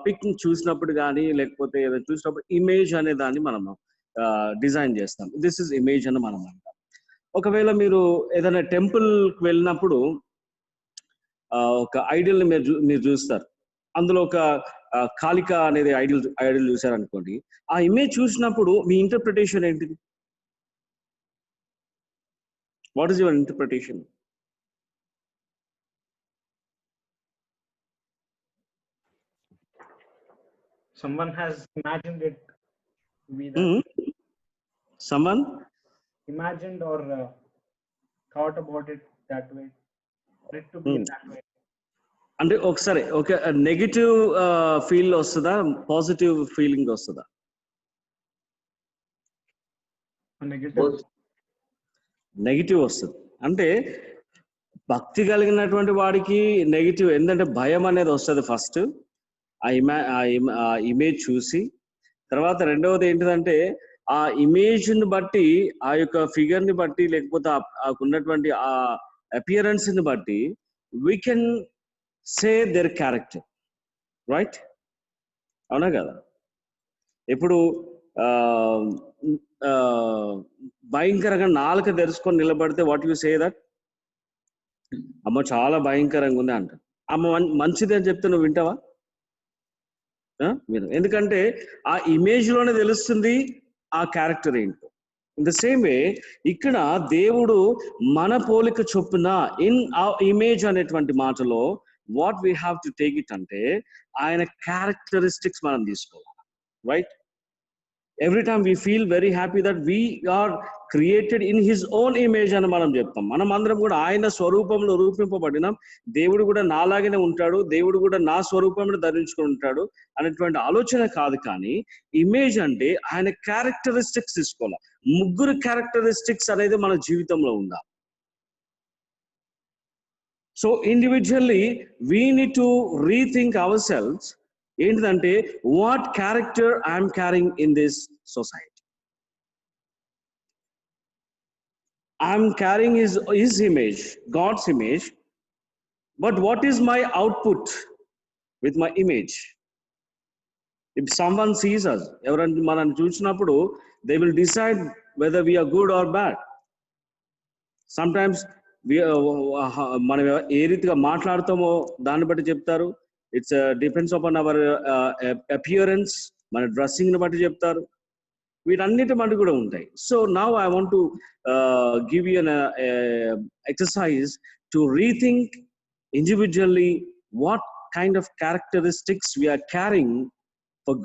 పిక్ చూసినప్పుడు కానీ లేకపోతే ఏదైనా చూసినప్పుడు ఇమేజ్ అనే దాన్ని మనం డిజైన్ చేస్తాం. దిస్ ఇస్ ఇమేజ్ అని మనం అంటాం. ఒకవేళ మీరు ఏదైనా టెంపుల్కి వెళ్ళినప్పుడు ఒక ఐడియల్ని మీరు చూస్తారు, అందులో ఒక కాళిక అనేది ఐడియల్ చూసారనుకోండి, ఆ ఇమేజ్ చూసినప్పుడు మీ ఇంటర్ప్రిటేషన్ ఏంటిది? What is your interpretation? Someone has imagined it to be that. Someone imagined or thought about it that way, for it to be that way. అంటే ఒకసారి ఒక నెగిటివ్ ఫీల్ వస్తుందా, పాజిటివ్ ఫీలింగ్ వస్తుందా? Negative వస్తుంది. అంటే భక్తి కలిగినటువంటి వాడికి నెగిటివ్, ఎందుకంటే భయం అనేది వస్తుంది ఫస్ట్ ఆ ఇమేజ్ చూసి. తర్వాత రెండవది ఏంటిదంటే ఆ ఇమేజ్ ని బట్టి, ఆ యొక్క ఫిగర్ ని బట్టి, లేకపోతే ఉన్నటువంటి ఆ అపియరెన్స్ ని బట్టి we can say their character, right? అవునా కదా? ఇప్పుడు భయంకరంగా నాలుక తెరుచుకొని నిలబడితే వాట్ యు సే దట్? అమ్మ చాలా భయంకరంగా ఉంది అంట. అమ్మ మంచిది అని చెప్తే నువ్వు వింటావా? మీరు, ఎందుకంటే ఆ ఇమేజ్ లోనే తెలుస్తుంది ఆ క్యారెక్టర్ ఏంటో. ఇన్ ద సేమ్ వే ఇక్కడ దేవుడు మన పోలిక చొప్పున, ఇన్ ఆ ఇమేజ్ అనేటువంటి మాటలో what we have to take it అంటే ఆయన క్యారెక్టరిస్టిక్స్ మనం తీసుకోవాలి, right? every time we feel very happy that we are created in his own image అని మనం చెప్తాం. మనం అందరం కూడా ఆయన స్వరూపంలో రూపింపబడినాం, దేవుడు కూడా నాలాగానే ఉంటాడు, దేవుడు కూడా నా స్వరూపంలో ధరించుకుని ఉంటాడు అనేటువంటి ఆలోచన కాదు. కానీ ఇమేజ్ అంటే ఆయన క్యారెక్టరిస్టిక్స్ తీసుకోవాలి. ముగ్గురు క్యారెక్టరిస్టిక్స్ అనేది మన జీవితంలో ఉండాలి. So individually we need to rethink our selves. ఏంటిదంటే what character I'm carrying in this society. I'm carrying his image, God's image, but what is my output with my image? If someone sees us, ఎవరైనా మనల్ని చూసినప్పుడు they will decide whether we're good or bad. Sometimes మనం ఏ రీతిగా మాట్లాడతామో దాన్ని బట్టి చెప్తారు. It's depends upon our appearance, మన డ్రెస్సింగ్ ని బట్టి చెప్తారు. వీటన్నిటి బట్టి కూడా ఉంటాయి. So now I want to give you an exercise to rethink individually what kind of characteristics we are carrying for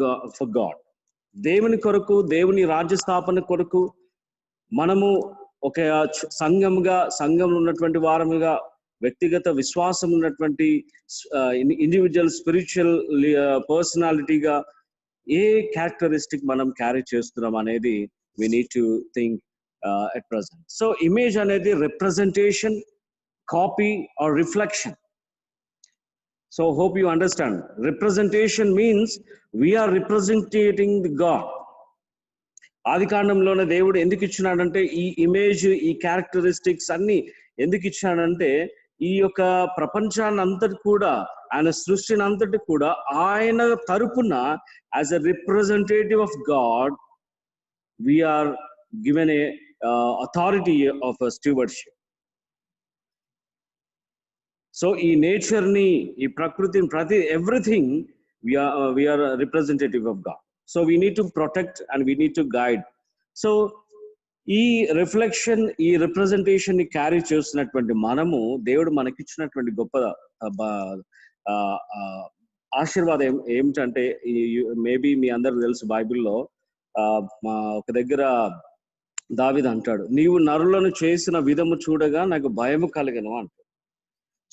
God. దేవుని కొరకు, దేవుని రాజ్య స్థాపన కొరకు మనము ఒక సంఘంలో ఉన్నటువంటి వారముగా, వ్యక్తిగత విశ్వాసం ఉన్నటువంటి ఇండివిజువల్ స్పిరిచువల్ పర్సనాలిటీగా ఏ క్యారెక్టరిస్టిక్ మనం క్యారీ చేస్తున్నాం అనేది we need to think at present. So image అనేది representation, copy or reflection. So hope you understand. Representation means we are representing the God. ఆది కాండంలోనే దేవుడు ఎందుకు ఇచ్చినాడంటే ఈ ఇమేజ్, ఈ క్యారెక్టరిస్టిక్స్ అన్ని ఎందుకు ఇచ్చినాడంటే ఈ యొక్క ప్రపంచాన్ని అంతటి కూడా, ఆయన సృష్టిని అంతటి కూడా ఆయన తరపున as a representative of God we are given a authority of stewardship. So ఈ నేచర్ ని, ఈ ప్రకృతిని, ప్రతి everything we are representative of God. So we need to protect and we need to guide. So ఈ రిఫ్లెక్షన్, ఈ రిప్రజెంటేషన్ ని carry చేస్తున్నటువంటి మనము, దేవుడు మనకిచ్చినటువంటి గొప్ప ఆశీర్వాదం ఏమిటంటే, మేబీ మీ అందరికి తెలుసు, బైబిల్లో ఒక దగ్గర దావీదు అంటాడు, నీవు నరులను చేసిన విధము చూడగా నాకు భయము కలిగను అంటాడు.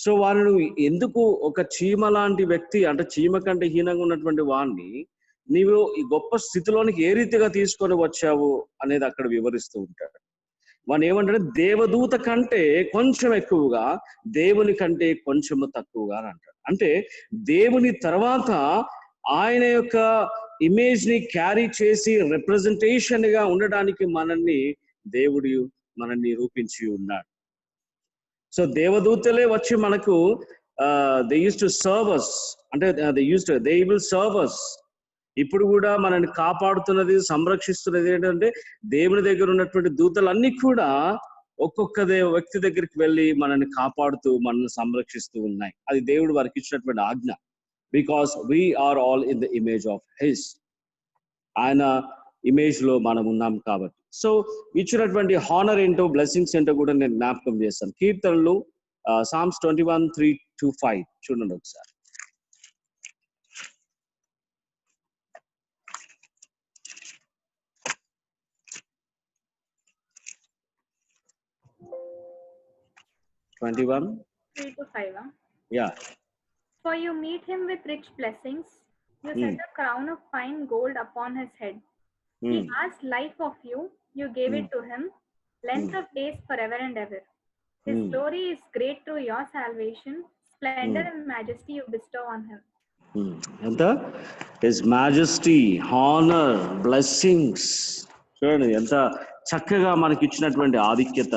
సో వారిని ఎందుకు ఒక చీమ లాంటి వ్యక్తి, అంటే చీమ కంటే హీనంగా ఉన్నటువంటి వాడిని నీవు ఈ గొప్ప స్థితిలోనికి ఏ రీతిగా తీసుకొని వచ్చావు అనేది అక్కడ వివరిస్తూ ఉంటాడు. వాడు ఏమంటాడు, దేవదూత కంటే కొంచెం ఎక్కువగా, దేవుని కంటే కొంచెము తక్కువగా అని అంటాడు. అంటే దేవుని తర్వాత ఆయన యొక్క ఇమేజ్ ని క్యారీ చేసి రిప్రజెంటేషన్ గా ఉండడానికి మనల్ని రూపించి ఉన్నాడు. సో దేవదూతలే వచ్చి మనకు దే యూస్ టు సర్వ్ అస్, అంటే దే విల్ సర్వ్ అస్. ఇప్పుడు కూడా మనల్ని కాపాడుతున్నది, సంరక్షిస్తున్నది ఏంటంటే దేవుని దగ్గర ఉన్నటువంటి దూతలన్నీ కూడా ఒక్కొక్క వ్యక్తి దగ్గరికి వెళ్ళి మనల్ని కాపాడుతూ, మనల్ని సంరక్షిస్తూ ఉన్నాయి. అది దేవుడు వారికి ఇచ్చినటువంటి ఆజ్ఞ. Because we are all in the image of his, ఆయన ఇమేజ్ లో మనం ఉన్నాం కాబట్టి. సో ఇచ్చినటువంటి హానర్ ఏంటో, బ్లెస్సింగ్స్ ఏంటో కూడా నేను జ్ఞాపకం చేస్తాను. కీర్తనలు Psalms 21:3-5 చూడండి ఒకసారి. Twenty-one. 3-5. Yeah. For you meet him with rich blessings. You set a crown of fine gold upon his head. He asked life of you. You gave it to him. Length of days forever and ever. His glory is great through your salvation. Splendor and majesty you bestow on him. And his majesty, honor, blessings. చూడండి ఎంత చక్కగా మనకి ఇచ్చినటువంటి ఆధిక్యత,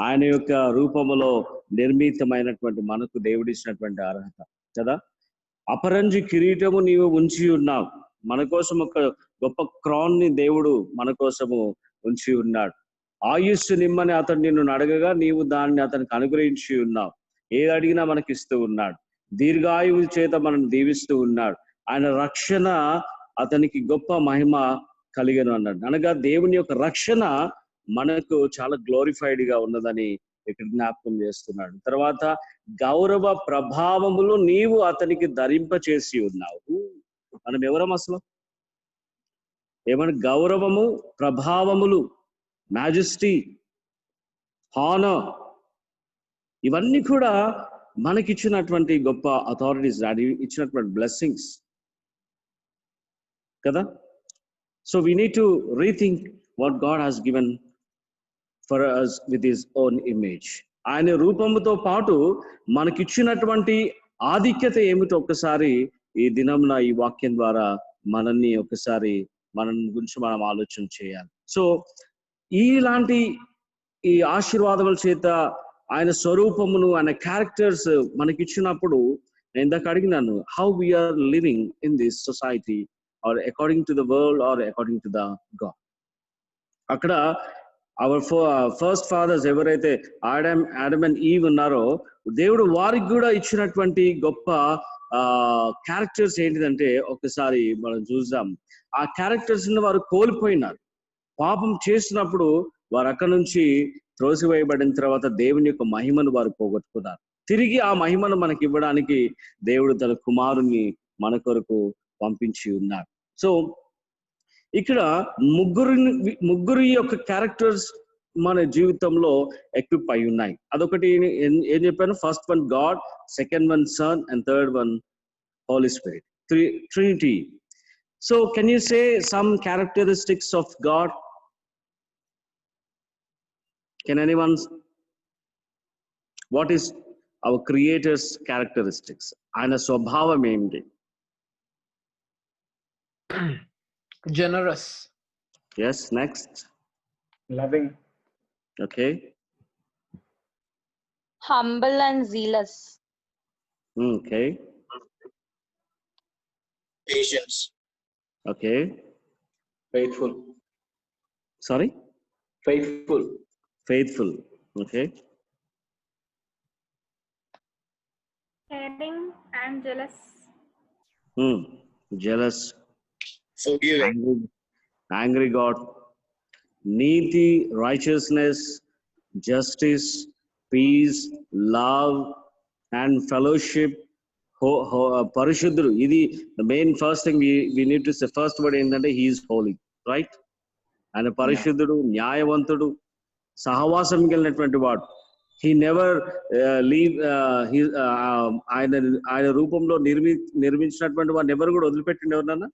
ఆయన యొక్క రూపములో నిర్మితమైనటువంటి మనకు దేవుడు ఇచ్చినటువంటి అర్హత కదా. అపరంజి కిరీటము నీవు ఉంచి ఉన్నావు, మన కోసం ఒక గొప్ప క్రౌన్ ని దేవుడు మన కోసము ఉంచి ఉన్నాడు. ఆయుస్సు నిమ్మని అతను నిన్ను అడగగా నీవు దాన్ని అతనికి అనుగ్రహించి ఉన్నావు. ఏది అడిగినా మనకి ఇస్తూ ఉన్నాడు. దీర్ఘాయువు చేత మనల్ని దీవిస్తూ ఉన్నాడు. ఆయన రక్షణ అతనికి గొప్ప మహిమ కలిగను అన్నాడు. అనగా దేవుని యొక్క రక్షణ మనకు చాలా గ్లోరిఫైడ్ గా ఉన్నదని ఇక్కడ జ్ఞాపకం చేస్తున్నాడు. తర్వాత గౌరవ ప్రభావములు నీవు అతనికి ధరింప చేసి ఉన్నావు. మనం ఎవరం అసలు? ఏమన్నా గౌరవము, ప్రభావములు, మ్యాజెస్టీ, హానర్, ఇవన్నీ కూడా మనకిచ్చినటువంటి గొప్ప అథారిటీస్, ఇచ్చినటువంటి బ్లెస్సింగ్స్ కదా. So we need to rethink what God has given for us with his own image. ఆయన రూపముతో పాటు మనకిచ్చినటువంటి ఆధిక్యత ఏమిటో ఒక్కసారి ఈ దినంన ఈ వాక్యం ద్వారా మనల్ని ఒకసారి మన గురించి మనం ఆలోచన చేయాలి. సో ఇలాంటి ఈ ఆశీర్వాదముల చేత ఆయన స్వరూపమును, ఆయన క్యారెక్టర్స్ మనకిచ్చినప్పుడు నేను ఇందాక అడిగినాను, how we're living in this society or according to the world or according to the God. అక్కడ అవర్ ఫస్ట్ ఫాదర్స్ ఎవరైతే ఆడమ్ అండ్ ఈవ్ ఉన్నారో, దేవుడు వారికి కూడా ఇచ్చినటువంటి గొప్ప క్యారెక్టర్స్ ఏంటిదంటే ఒకసారి మనం చూద్దాం. ఆ క్యారెక్టర్స్ ని వారు కోల్పోయినారు. పాపం చేసినప్పుడు వారు అక్కడ నుంచి త్రోసివేయబడిన తర్వాత దేవుని యొక్క మహిమను వారు పోగొట్టుకున్నారు. తిరిగి ఆ మహిమను మనకి ఇవ్వడానికి దేవుడు తన కుమారుని మన కొరకు పంపించి ఉన్నారు. సో ఇక్కడ ముగ్గురు యొక్క క్యారెక్టర్స్ మన జీవితంలో ఎక్విప్ అయి ఉన్నాయి. అదొకటి ఏం చెప్పాను, first one God, second one Son and third one Holy Spirit, Trinity. So can you say some characteristics of God? Can anyone? What is our Creator's characteristics? ఆయన స్వభావం ఏంటి? Generous. Yes, next. Loving. Okay. Humble and zealous. Okay. Patience. Okay. Faithful. Sorry? Faithful. Faithful. Okay. Caring and jealous. Jealous. Forgiving. Angry God. Neeti, righteousness, justice, peace, love, and fellowship. Parishuddhudu. Idi the main first thing we need to say. First word ఏంటంటే he is holy, right? ఆయన పరిశుద్ధుడు, న్యాయవంతుడు, సహవాసం కలిగినటువంటి వాడు. He never leave. ఆయన రూపంలో నిర్మించినటువంటి వాడిని ఎవరు కూడా వదిలిపెట్టిండు? ఎవరన్నా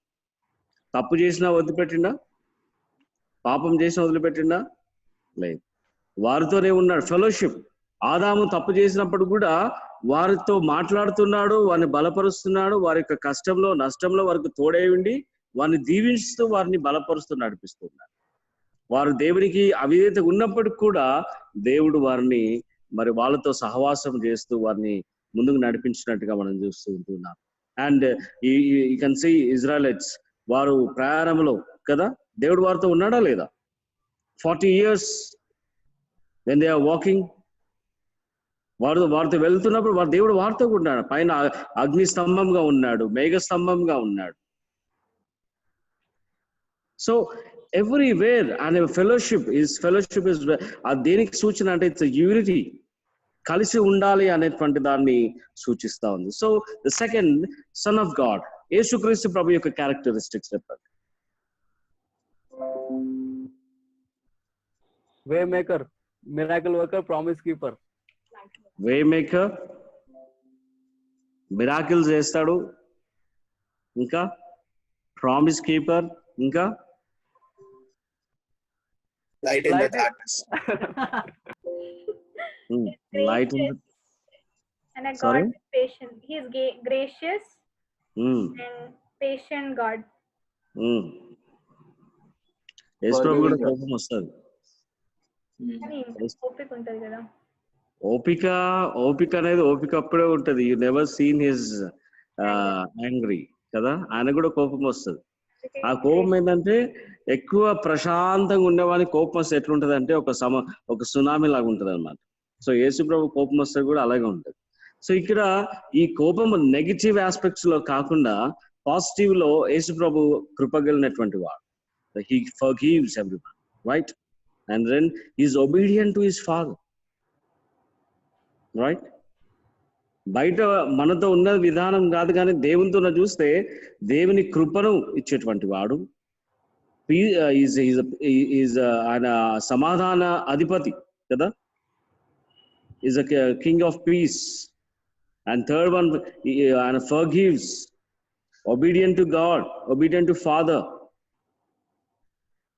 తప్పు చేసినా వదిలిపెట్టిండా? పాపం చేసినా వదిలిపెట్టిండా? లేదు, వారితోనే ఉన్నాడు. ఫెలోషిప్. ఆదాము తప్పు చేసినప్పుడు కూడా వారితో మాట్లాడుతున్నాడు, వారిని బలపరుస్తున్నాడు, వారి యొక్క కష్టంలో నష్టంలో వారికి తోడై ఉండి వారిని దీవిస్తూ వారిని బలపరుస్తూ నడిపిస్తున్నాడు. వారు దేవునికి అవిధేయత ఉన్నప్పటికి కూడా దేవుడు వారిని మరి వాళ్ళతో సహవాసం చేస్తూ వారిని ముందుకు నడిపించినట్టుగా మనం చూస్తూ ఉంటున్నాం. And you can see Israelites, వారు ప్రయాణంలో కదా దేవుడు వారితో ఉన్నాడా లేదా? 40 years when they are walking, వారితో వెళ్తున్నప్పుడు దేవుడు వారితో ఉన్నాడు. పైన అగ్ని స్తంభంగా ఉన్నాడు, మేఘ స్తంభంగా ఉన్నాడు. So everywhere and fellowship is దేనికి సూచన అంటే ఇట్స్ యూనిటీ, కలిసి ఉండాలి అనేటువంటి దాన్ని సూచిస్తా ఉంది. So the second son of God, యేసుక్రీస్తు ప్రభు యొక్క క్యారెక్టరిస్టిక్స్ చెప్పండి. Way maker, miracle worker, promise keeper. Way maker, miracles చేస్తాడు, ఇంకా ప్రామిస్ కీపర్, ఇంకా Light in the darkness. Light in the... And a God is patient. He is gracious and patient God. యేసు ప్రభు కూడా కోపం వస్తుంది. ఓపిక ఉంటది కదా. ఓపిక అనేది ఓపిక అప్పుడే ఉంటది. You never seen his angry కదా. ఆయన కూడా కోపం వస్తుంది. ఆ కోపం ఏంటంటే ఎక్కువ ప్రశాంతంగా ఉండేవాని కోపం వస్తే ఎట్లుంటది అంటే ఒక సునామీ లాగా ఉంటది అనమాట. సో యేసు ప్రభు కోపం వస్తే కూడా అలాగే ఉంటది. సో ఇక్కడ ఈ కోపం నెగిటివ్ ఆస్పెక్ట్స్ లో కాకుండా పాజిటివ్ లో యేసు ప్రభు కృపగలిగినటువంటి వాడు. He forgives everyone, right? And then he is obedient to his father, right? బయట మనతో ఉన్న విధానం కాదు, కానీ దేవునితో చూస్తే దేవుని కృపను ఇచ్చేటువంటి వాడు, ఆయన సమాధాన అధిపతి కదా, is a king of piece. And third one, ఆయన forgives, obedient to God, obedient to Father.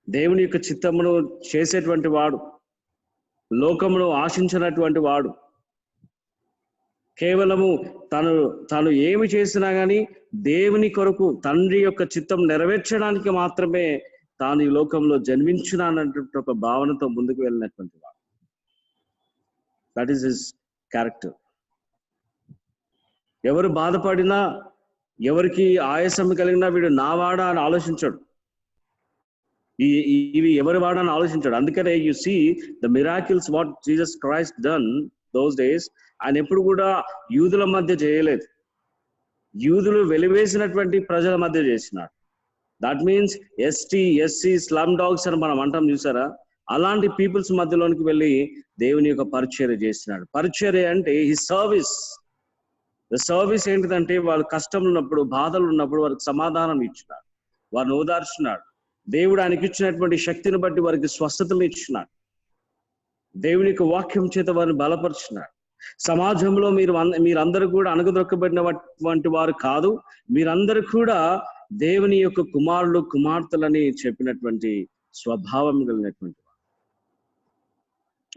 దేవుని యొక్క చిత్తమును చేసేటువంటి వాడు, లోకమును ఆశించినటువంటి వాడు, కేవలము తను ఏమి చేసినా గానీ దేవుని కొరకు తండ్రి యొక్క చిత్తం నెరవేర్చడానికి మాత్రమే తాను ఈ లోకంలో జన్మించినానటువంటి ఒక భావనతో ముందుకు వెళ్ళినటువంటి వాడు. That is his character. ఎవరు బాధపడినా, ఎవరికి ఆయాసం కలిగినా వీడు నా వాడా అని ఆలోచించాడు, ఇవి ఎవరి వాడా అని ఆలోచించాడు. అందుకనే you see the miracles what Jesus Christ done those days. ఆయన ఎప్పుడు కూడా యూదుల మధ్య చేయలేదు, యూదులు వెలివేసినటువంటి ప్రజల మధ్య చేసినాడు. That means SC slum dogs అని మనం అంటాం చూసారా, అలాంటి పీపుల్స్ మధ్యలోనికి వెళ్ళి దేవుని యొక్క పరిచర్య చేసినాడు. పరిచర్య అంటే ఈ సర్వీస్. ద సర్వీస్ ఏంటిదంటే వాళ్ళు కష్టం ఉన్నప్పుడు, బాధలు ఉన్నప్పుడు వారికి సమాధానం ఇచ్చినాడు, వారిని ఓదార్చినాడు. దేవుడు ఆయనకి ఇచ్చినటువంటి శక్తిని బట్టి వారికి స్వస్థతలు ఇచ్చినాడు. దేవుని యొక్క వాక్యం చేత వారిని బలపరిచినాడు. సమాజంలో మీరందరూ కూడా అణగదొక్కబడినటువంటి వారు కాదు, మీరందరూ కూడా దేవుని యొక్క కుమారులు కుమార్తెలని చెప్పినటువంటి స్వభావం కలిగినటువంటి వారు.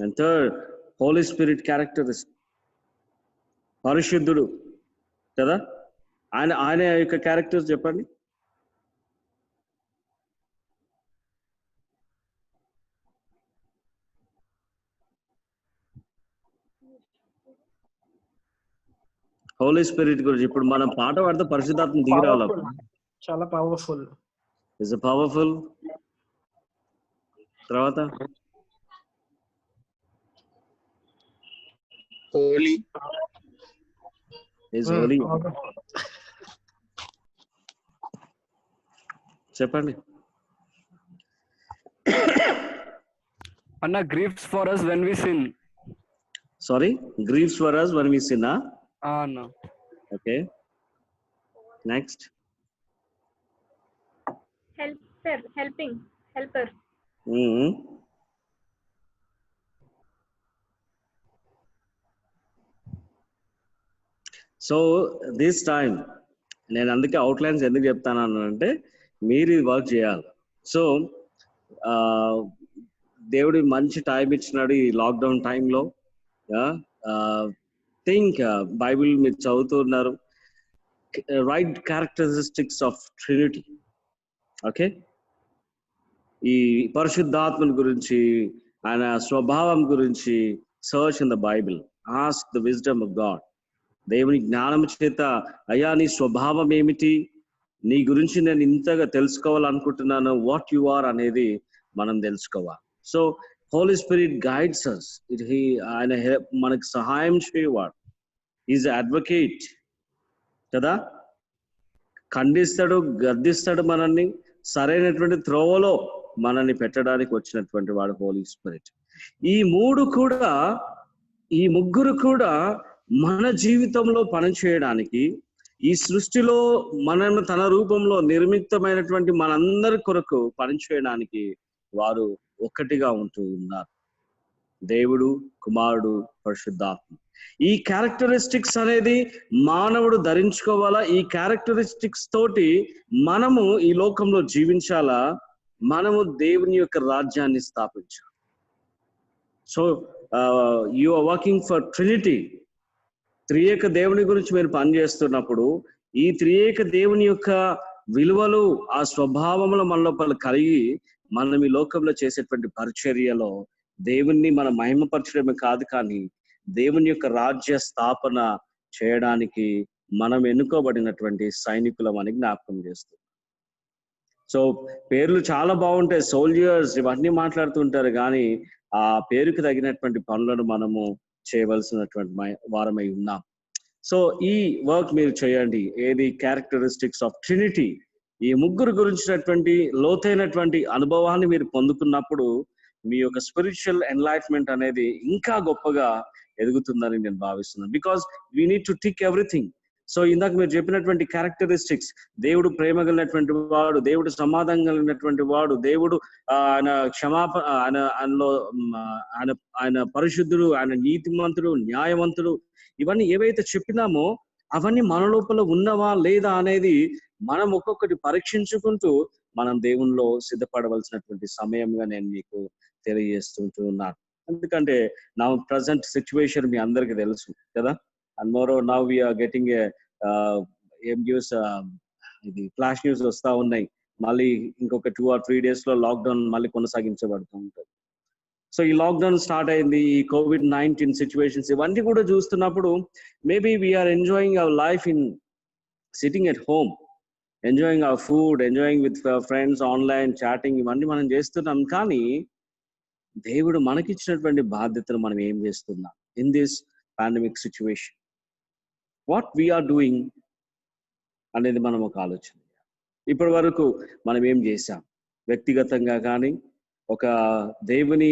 And third, Holy Spirit characteristic, పరిశుద్ధుడు కదా. ఆయన యొక్క క్యారెక్టర్స్ చెప్పండి. హోలీ స్పిరిట్ గురించి ఇప్పుడు మనం పాట పాడితే పరిశుద్ధాత్మ దిగి రావాలి. చాలా పవర్ఫుల్. Is powerful. తర్వాత హోలీ ఇస్ హోలీ. చెప్పండి అన్న. Greaves for us when we sin. Sorry, Greaves for us when we sin. అన్న. Okay, next. helper. So this time నేను అందుకే అవుట్లైన్స్ ఎందుకు చెప్తాను అంటే మీరు ఇది వర్క్ చేయాలి. సో దేవుడు మంచి టైం ఇచ్చినాడు ఈ లాక్డౌన్ టైంలో. థింక్ బైబిల్ మీరు చదువుతున్నారు, right characteristics of Trinity. Okay, ఈ పరిశుద్ధాత్మని గురించి, ఆయన స్వభావం గురించి search in the Bible. Ask the wisdom of God. దేవుని జ్ఞానం చేత, అయ్యా నీ స్వభావం ఏమిటి, నీ గురించి నేను ఇంతగా తెలుసుకోవాలనుకుంటున్నాను, వాట్ యు ఆర్ అనేది మనం తెలుసుకోవాలి. So Holy Spirit guides us. ఆయన మనకు సహాయం చేయవాడు. ఈజ్ అడ్వకేట్ కదా, ఖండిస్తాడు, గద్దిస్తాడు, మనల్ని సరైనటువంటి త్రోవలో మనల్ని పెట్టడానికి వచ్చినటువంటి వాడు హోలీ స్పిరిట్. ఈ ముగ్గురు కూడా మన జీవితంలో పనిచేయడానికి, ఈ సృష్టిలో మనను తన రూపంలో నిర్మితమైనటువంటి మనందరి కొరకు పనిచేయడానికి వారు ఒక్కటిగా ఉంటూ ఉన్నారు. దేవుడు, కుమారుడు, పరిశుద్ధాత్మ. ఈ క్యారెక్టరిస్టిక్స్ అనేది మానవుడు ధరించుకోవాలా. ఈ క్యారెక్టరిస్టిక్స్ తోటి మనము ఈ లోకంలో జీవించాలా, మనము దేవుని యొక్క రాజ్యాన్ని స్థాపించాలి. So you are working for Trinity. త్రియేక దేవుని గురించి మీరు పనిచేస్తున్నప్పుడు ఈ త్రియేక దేవుని యొక్క విలువలు, ఆ స్వభావములు మన లోపల కలిగి మనం ఈ లోకంలో చేసేటువంటి పరిచర్యలో దేవుణ్ణి మనం మహిమపరచడమే కాదు, కానీ దేవుని యొక్క రాజ్య స్థాపన చేయడానికి మనం ఎన్నుకోబడినటువంటి సైనికులం అని జ్ఞాపకం చేస్తుంది. సో పేర్లు చాలా బాగుంటాయి, సోల్జర్స్ ఇవన్నీ మాట్లాడుతుంటారు, కానీ ఆ పేరుకి తగినటువంటి పనులను మనము చేయవలసినటువంటి వారమై ఉన్నాం. సో ఈ వర్క్ మీరు చేయండి. ఏది? Characteristics of Trinity. ఈ ముగ్గురు గురించినటువంటి లోతైనటువంటి అనుభవాన్ని మీరు పొందుకున్నప్పుడు మీ యొక్క స్పిరిచువల్ ఎన్లైట్మెంట్ అనేది ఇంకా గొప్పగా ఎదుగుతుందని నేను భావిస్తున్నాను. Because we need to tick everything. So ఇందాక మీరు చెప్పినటువంటి క్యారెక్టరిస్టిక్స్, దేవుడు ప్రేమ కలిగినటువంటి వాడు, దేవుడు సమాధానం కలిగినటువంటి వాడు, దేవుడు ఆయన ఆయన పరిశుద్ధుడు, ఆయన నీతిమంతుడు, న్యాయవంతుడు, ఇవన్నీ ఏవైతే చెప్పినామో అవన్నీ మన లోపల ఉన్నవా లేదా అనేది మనం ఒక్కొక్కటి పరీక్షించుకుంటూ మనం దేవునిలో సిద్ధపడవలసినటువంటి సమయంగా నేను మీకు తెలియజేస్తుంటూ ఉన్నాను. ఎందుకంటే నా ప్రజెంట్ సిచ్యువేషన్ మీ అందరికి తెలుసు కదా. And more now we are getting ఏం న్యూస్, ఇది ఫ్లాష్ న్యూస్ వస్తా ఉన్నాయి. మళ్ళీ ఇంకొక 2 or 3 days లో లాక్డౌన్ మళ్ళీ కొనసాగించబడుతూ ఉంటుంది. సో ఈ లాక్డౌన్ స్టార్ట్ అయింది, ఈ COVID-19 సిచ్యువేషన్స్ ఇవన్నీ కూడా చూస్తున్నప్పుడు maybe we are enjoying our life in sitting at home, enjoying our food, enjoying with friends, online chatting, ఇవన్నీ మనం చేస్తున్నాం. కానీ దేవుడు మనకిచ్చినటువంటి బాధ్యతను మనం ఏం చేస్తున్నాం in this pandemic situation? What we are doing అనేది మనం ఒక ఆలోచన. ఇప్పటి వరకు మనం ఏం చేశాం వ్యక్తిగతంగా కానీ, ఒక దేవుని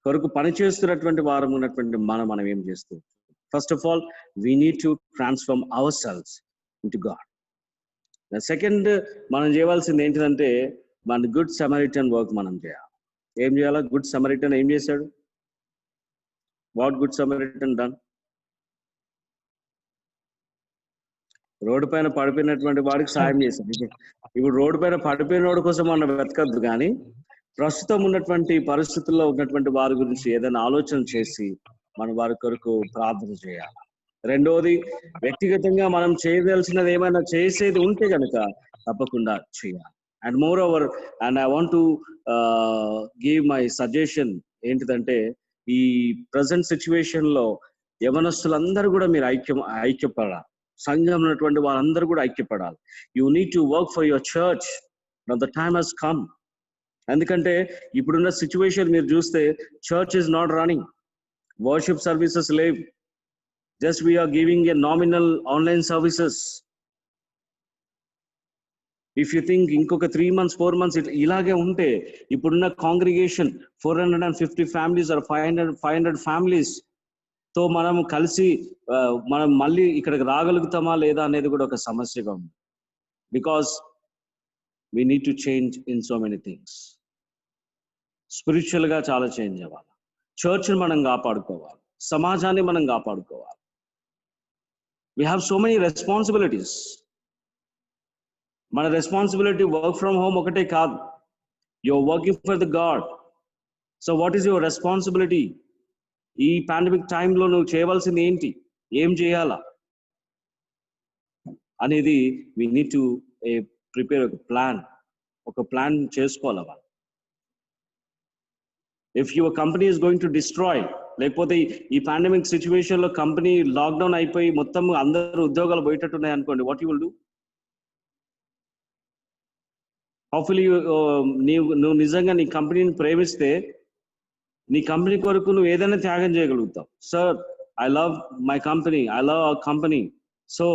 కొరకు పనిచేస్తున్నటువంటి వారం ఉన్నటువంటి మనం ఏం చేస్తాం? First of all we need to transform hour cells into God. Second మనం చేయవలసింది ఏంటిదంటే మన గుడ్ సమరిటన్ వర్క్ మనం చేయాలి. ఏం చేయాలా? గుడ్ సమరిటన్ ఏం చేశాడు? What good Samaritan done? Road పైన పడిపోయినటువంటి వాడికి సాయం చేశాడు. ఇప్పుడు రోడ్డు పైన పడిపోయిన వాడి కోసం మనం వెతకద్దు, కానీ ప్రస్తుతం ఉన్నటువంటి పరిస్థితుల్లో ఉన్నటువంటి వారి గురించి ఏదైనా ఆలోచన చేసి మన వారి కొరకు ప్రార్థన చేయాలి. రెండోది, వ్యక్తిగతంగా మనం చేయవలసినది ఏమైనా చేసేది ఉంటే కనుక తప్పకుండా చేయాలి. And more over, and I want to give my suggestion ఏంటిదంటే, ఈ ప్రజెంట్ సిచ్యువేషన్ లో యవనస్తులందరూ కూడా మీరు ఐక్యపడాలి. సంఘం ఉన్నటువంటి వాళ్ళందరూ కూడా ఐక్యపడాలి. You need to work for your church. Now the time has come. ఎందుకంటే ఇప్పుడున్న సిచ్యువేషన్ మీరు చూస్తే church is not running, worship services లేవు, just we're giving a nominal online services. If you think ఇంకొక 3 months 4 months ఇలాగే ఉంటే ఇప్పుడున్న congregation 450 families are 500 families తో మనం కలిసి మనం మళ్ళీ ఇక్కడికి రాగలుగుతామా లేదా అనేది కూడా ఒక సమస్యగా ఉంది. Because we need to change in so many things. Spiritual గా చాలా చేంజ్ అవ్వాలి. చర్చ్ని మనం కాపాడుకోవాలి, సమాజాన్ని మనం కాపాడుకోవాలి. We have so many responsibilities. మన రెస్పాన్సిబిలిటీ వర్క్ ఫ్రమ్ హోమ్ ఒకటే కాదు, your working for the God. So what is your responsibility? ఈ పాండమిక్ టైంలో నువ్వు చేయవలసింది ఏంటి, ఏం చేయాలా అనేది వీ నీడ్ టు ప్రిపేర్ ఒక ప్లాన్ చేసుకోవాలి. వాళ్ళు if your company is going to destroy, లేకపోతే ఈ పాండమిక్ సిచ్యువేషన్ లో కంపెనీ లాక్డౌన్ అయిపోయి మొత్తం అందరూ ఉద్యోగాలు పోయేటట్టున్నాయి అనుకోండి, వాట్ యూ విల్ డూ? హాప్ఫుల్లీ నువ్వు నిజంగా నీ కంపెనీని ప్రేమిస్తే నీ కంపెనీ కొరకు నువ్వు ఏదైనా త్యాగం చేయగలుగుతావు. Sir, I love my company, I love our company, so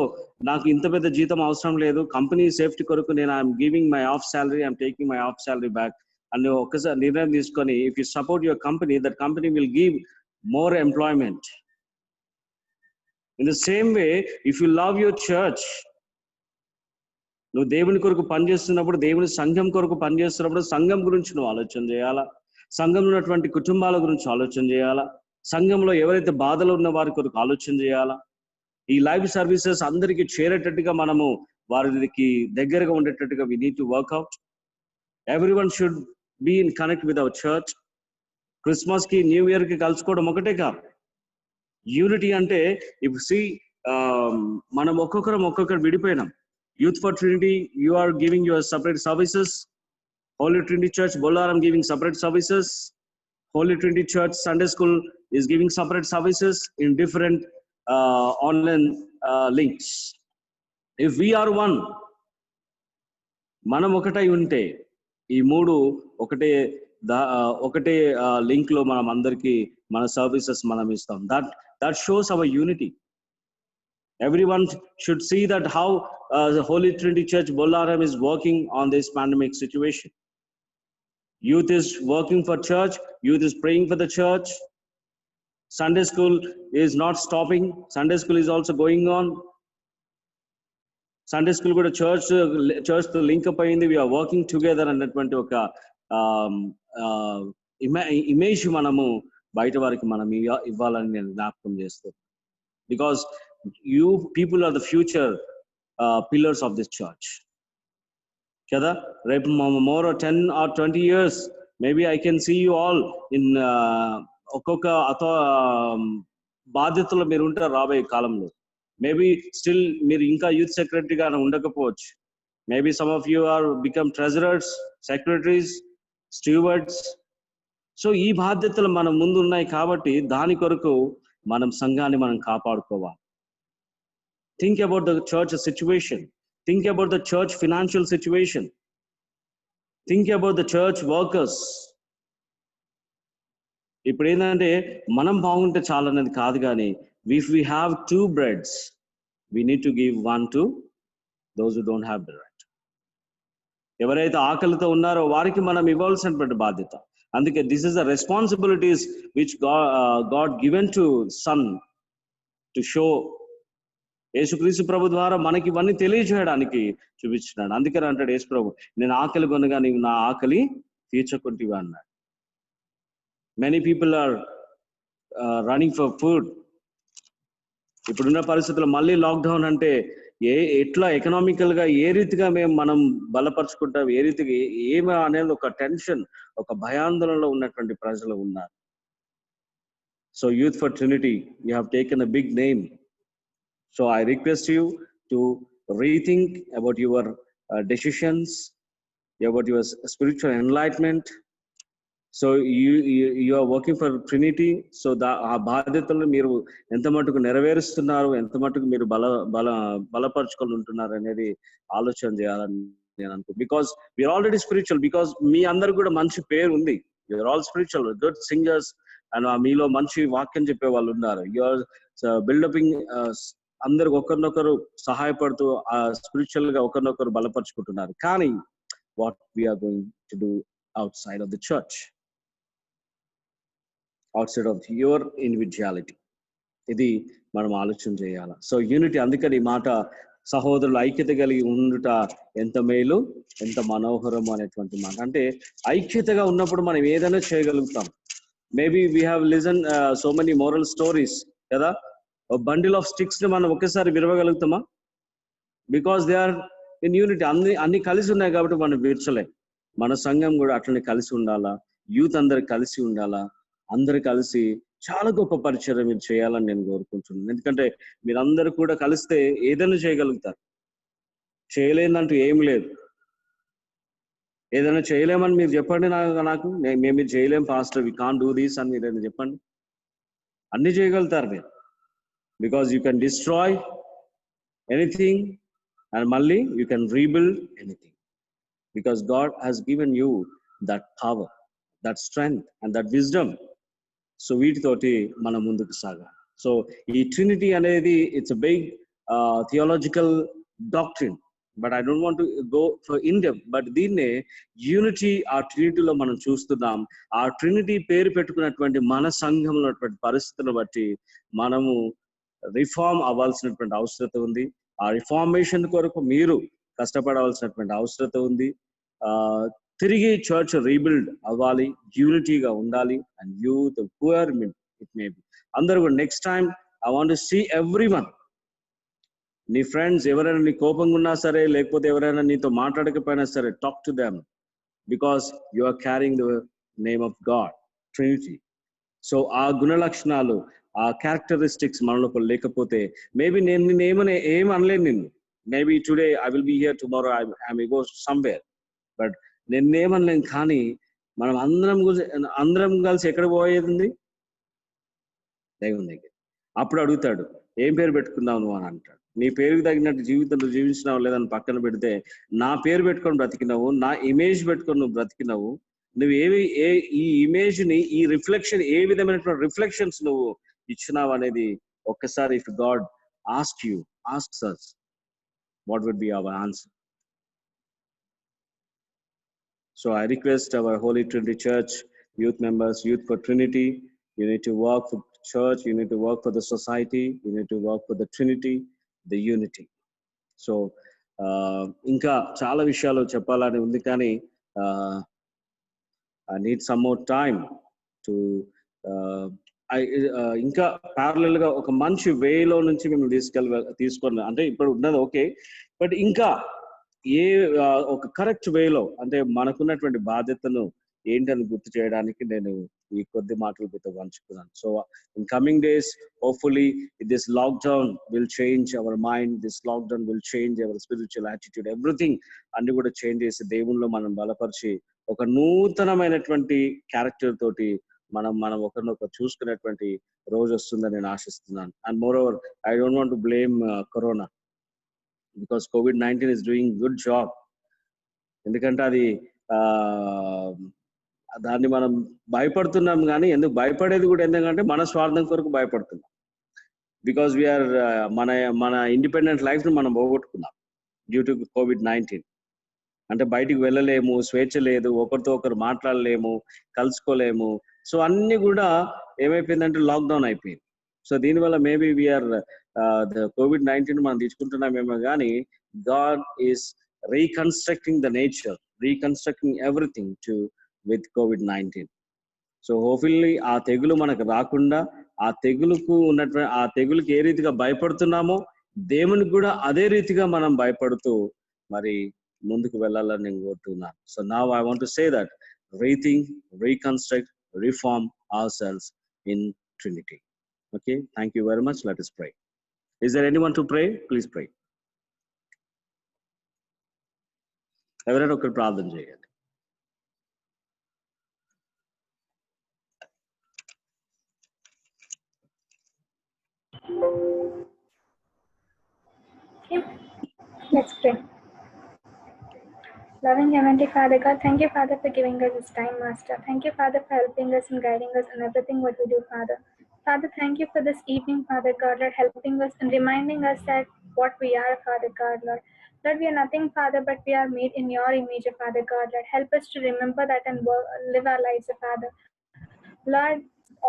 నాకు ఇంత పెద్ద జీతం అవసరం లేదు, కంపెనీ సేఫ్టీ కొరకు నేను I'm giving my of salary, I'm taking my of salary back అని ఒక్కసారి నిర్ణయం తీసుకొని, if you support your company, that company will give more employment. In the same way, if you love your church, నువ్వు దేవుని కొరకు పనిచేస్తున్నప్పుడు, దేవుని సంఘం కొరకు పనిచేస్తున్నప్పుడు సంఘం గురించి నువ్వు ఆలోచన చేయాలా, సంఘంలో ఉన్నటువంటి కుటుంబాల గురించి ఆలోచన చేయాలా, సంఘంలో ఎవరైతే బాధలు ఉన్న వారి కొరకు ఆలోచన చేయాలా. ఈ లైవ్ సర్వీసెస్ అందరికీ చేరేటట్టుగా మనము వారికి దగ్గరగా ఉండేటట్టుగా we need to work out. Everyone should be in connect with our church. Christmas కి, న్యూ ఇయర్ కి కలుసుకోవడం ఒకటే కాదు. యూనిటీ అంటే ఇప్పుడు మనం ఒక్కొక్కరు విడిపోయినాం. Youth for Trinity, you are giving your separate services. Holy Trinity Church, Bolaram giving separate services. Holy Trinity Church Sunday School is giving separate services in different online links. If we are one, మనం ఒకటై ఉంటే ఈ మూడు ఒకటే link లో మనం అందరికి మన సర్వీసెస్ మనం ఇస్తాం. That shows our unity. Everyone should see that how the Holy Trinity Church Bolaram is working on this pandemic situation. Youth is working for church, youth is praying for the church. Sunday school is not stopping, Sunday school is also going on. Sunday school కూడా church తో link up అయింది. We are working together అన్నటువంటి ఒక image మనము బయట వారికి మనం ఇవ్వాలని నేను జ్ఞాపకం చేస్తాను. Because you people are the future pillars of this church కదా. రేపు more 10 or 20 years maybe I can see you all in ఒక్కొక్క బాధ్యతలో మీరు ఉంటారు రాబోయే కాలంలో. మేబీ స్టిల్ మీరు ఇంకా యూత్ సెక్రటరీగా ఉండకపోవచ్చు. Maybe some of you are become treasurers, secretaries, stewards. So ఈ బాధ్యతలు మన ముందు ఉన్నాయి కాబట్టి దాని కొరకు మనం సంఘాన్ని మనం కాపాడుకోవాలి. Think about the church situation, think about the church financial situation, think about the church workers. ఇప్పుడు ఏంటంటే మనం బాగుంటే చాలనేది కాదు, కానీ if we have 2 breads we need to give one to those who don't have bread. ఎవరైతే ఆకలితో ఉన్నారో వారికి మనం ఇవ్వాల్సినటువంటి బాధ్యత. అందుకే this is the responsibilities which God given to Son to show. Yesu Kristu ప్రభు ద్వారా మనకి ఇవన్నీ తెలియజేయడానికి చూపించినాడు. అందుకని అంటాడు యేసు ప్రభు, నేను ఆకలి కొనగా నీవు నా ఆకలి తీర్చకుంటివా అన్నాడు. Many people are running for food. ఇప్పుడున్న పరిస్థితుల్లో మళ్ళీ లాక్డౌన్ అంటే ఎట్లా ఎకనామికల్ గా ఏ రీతిగా మనం బలపరుచుకుంటాం, ఏ రీతిగా ఏమి అనేది ఒక టెన్షన్, ఒక భయాందోళనలో ఉన్నటువంటి ప్రజలు ఉన్నారు. So youth for Trinity, you have taken a big name. So I request you to rethink about your decisions, about your spiritual enlightenment. So you are working for Trinity. So ఆ బాధ్యతలను మీరు ఎంత మటుకు నెరవేరుస్తున్నారు, ఎంత మటుకు మీరు బలపరుచుకొని ఉంటున్నారు అనేది ఆలోచన చేయాలని నేను అనుకో. Because we're already spiritual. Because మీ అందరు కూడా మంచి పేరు ఉంది. You're all spiritual, good singers, and మీలో మంచి వాక్యం చెప్పే వాళ్ళు ఉన్నారు. యూఆర్ బిల్డపింగ్, అందరికి ఒకరినొకరు సహాయపడుతూ స్పిరిచువల్ గా ఒకరినొకరు బలపరుచుకుంటున్నారు. కానీ what we are going to do outside of the church, outside of your individuality, ఇది మనం ఆలోచన చేయాలి. సో యూనిటీ, అందుకని ఈ మాట సహోదరులు ఐక్యత కలిగి ఉండుట ఎంత మేలు ఎంత మనోహరం అనేటువంటి మాట. అంటే ఐక్యతగా ఉన్నప్పుడు మనం ఏదైనా చేయగలుగుతాం. Maybe we have listen so many moral stories కదా. బండిల్ ఆఫ్ స్టిక్స్ ని మనం ఒకేసారి విరవగలుగుతామా? Because they are in unity. అన్ని కలిసి ఉన్నాయి కాబట్టి మనం విరచలేం. మన సంఘం కూడా అట్లనే కలిసి ఉండాలా, యూత్ అందరు కలిసి ఉండాలా, అందరు కలిసి చాలా గొప్ప పరిచయం మీరు చేయాలని నేను కోరుకుంటున్నాను. ఎందుకంటే మీరందరూ కూడా కలిస్తే ఏదైనా చేయగలుగుతారు. చేయలేదంటూ ఏం లేదు. ఏదైనా చేయలేమని మీరు చెప్పండి నాకు మేము చేయలేం pastor, we can't do this అని మీరు ఏదైనా చెప్పండి. అన్ని చేయగలుగుతారు మీరు. Because you can destroy anything and మళ్ళీ you can rebuild anything. Because God has given you that power, that strength and that wisdom. So వీటితోటి మనం ముందుకు సాగాలి. సో ఈ ట్రినిటీ అనేది it's a big theological doctrine, but I don't want to go for in depth. but దీన్నే unity, ఆ ట్రినిటీలో మనం చూస్తున్నాం. ఆ ట్రినిటీ పేరు పెట్టుకున్నటువంటి మన సంఘంలో ఉన్నటువంటి పరిస్థితులను బట్టి మనము రిఫార్మ్ అవ్వాల్సినటువంటి అవసరం ఉంది. ఆ రిఫార్మేషన్ కొరకు మీరు కష్టపడవలసినటువంటి అవసరం ఉంది. తిరిగి చర్చ్ రీబిల్డ్ అవ్వాలి, యూనిటీగా ఉండాలి. And youth, poor, it may be అందరూ కూడా next time I want to see everyone. నీ ఫ్రెండ్స్ ఎవరైనా నీ కోపంగా ఉన్నా సరే, లేకపోతే ఎవరైనా నీతో మాట్లాడకపోయినా సరే, talk to them. Because you are carrying the name of God, Trinity. So ఆ గుణ లక్షణాలు, ఆ క్యారెక్టరిస్టిక్స్ మనలో లేకపోతే మేబీ నేను నిన్ను ఏం అనలేను. నిన్ను maybe today I will be here, tomorrow I may go somewhere, but నేనేమనలేను. కానీ మనం అందరం కలిసి ఎక్కడ పోయేది? దైవం దగ్గర. అప్పుడు అడుగుతాడు, ఏం పేరు పెట్టుకున్నావు నువ్వు అని అంటాడు. నీ పేరుకి తగినట్టు జీవితంలో జీవించినావు లేదని పక్కన పెడితే, నా పేరు పెట్టుకొని బ్రతికినావు, నా ఇమేజ్ పెట్టుకొని నువ్వు బ్రతికినావు. నువ్వు ఈ ఇమేజ్ ని, ఈ రిఫ్లెక్షన్, ఏ విధమైనటువంటి రిఫ్లెక్షన్స్ నువ్వు ఇచ్చినావు అనేది ఒక్కసారి if God asks us, what would be our answer? So I request our Holy Trinity Church youth members, Youth for Trinity, you need to work for church, you need to work for the society, you need to work for the Trinity, the unity. So ఇంకా చాలా విషయాలు చెప్పాలని ఉంది కానీ I need some more time to ఇంకా parallel గా ఒక మంచి వేలో నుంచి మేము తీసుకొని అంటే ఇప్పుడు ఉన్నది ఓకే, బట్ ఇంకా ఒక కరెక్ట్ వేలో అంటే మనకున్నటువంటి బాధ్యతను ఏంటని గుర్తు చేయడానికి నేను ఈ కొద్ది మాటలు మీతో పంచుకున్నాను. So in coming days hopefully this lockdown will change our mind, this lockdown will change our spiritual attitude, everything అన్ని కూడా చేంజ్ చేసి దేవుణ్ణిలో మనం బలపరిచి ఒక నూతనమైనటువంటి క్యారెక్టర్ తోటి మనం ఒకరినొకరు చూసుకునేటువంటి రోజు వస్తుందని నేను ఆశిస్తున్నాను. And more over I don't want to blame corona because COVID-19 is doing good job. ఎందుకంటే అది దాన్ని మనం భయపడుతున్నాం కానీ ఎందుకు భయపడేది కూడా ఎందుకంటే మన స్వార్థం కొరకు భయపడుతున్నాం. బికాస్ వీఆర్ మన ఇండిపెండెంట్ లైఫ్ ను మనం పోగొట్టుకున్నాం డ్యూ టు COVID-19. అంటే బయటికి వెళ్ళలేము, స్వేచ్ఛ లేదు, ఒకరితో ఒకరు మాట్లాడలేము, కలుసుకోలేము. సో అన్ని కూడా ఏమైపోయిందంటే లాక్డౌన్ అయిపోయింది. సో దీనివల్ల మేబీ వీఆర్ COVID-19 మనం తీసుకుంటున్నామేమో కానీ God is reconstructing the nature, reconstructing everything to with COVID-19. So hopefully ఆ తెగులు మనకు రాకుండా ఆ తెగులుకి ఏ రీతిగా భయపడుతున్నామో దేవునికి కూడా అదే రీతిగా మనం భయపడుతూ మరి ముందుకు వెళ్ళాలని నేను కోరుతున్నాను. So now I want to say that rethink, reconstruct, reform ourselves in Trinity. Okay, thank you very much. Let us pray. Is there anyone to pray? Please pray. ఎవరైనా ఒకరు ప్రార్థన చేయండి. Let's pray. Loving Heavenly Father God, thank you, Father, for giving us this time, Master. Thank you, Father, for helping us and guiding us in everything what we do, Father. Father, thank you for this evening, Father God, Lord, helping us and reminding us that what we are, Father God, Lord. Lord, we are nothing, Father, but we are made in your image, Father God, Lord. Help us to remember that and live our lives, Father. Lord,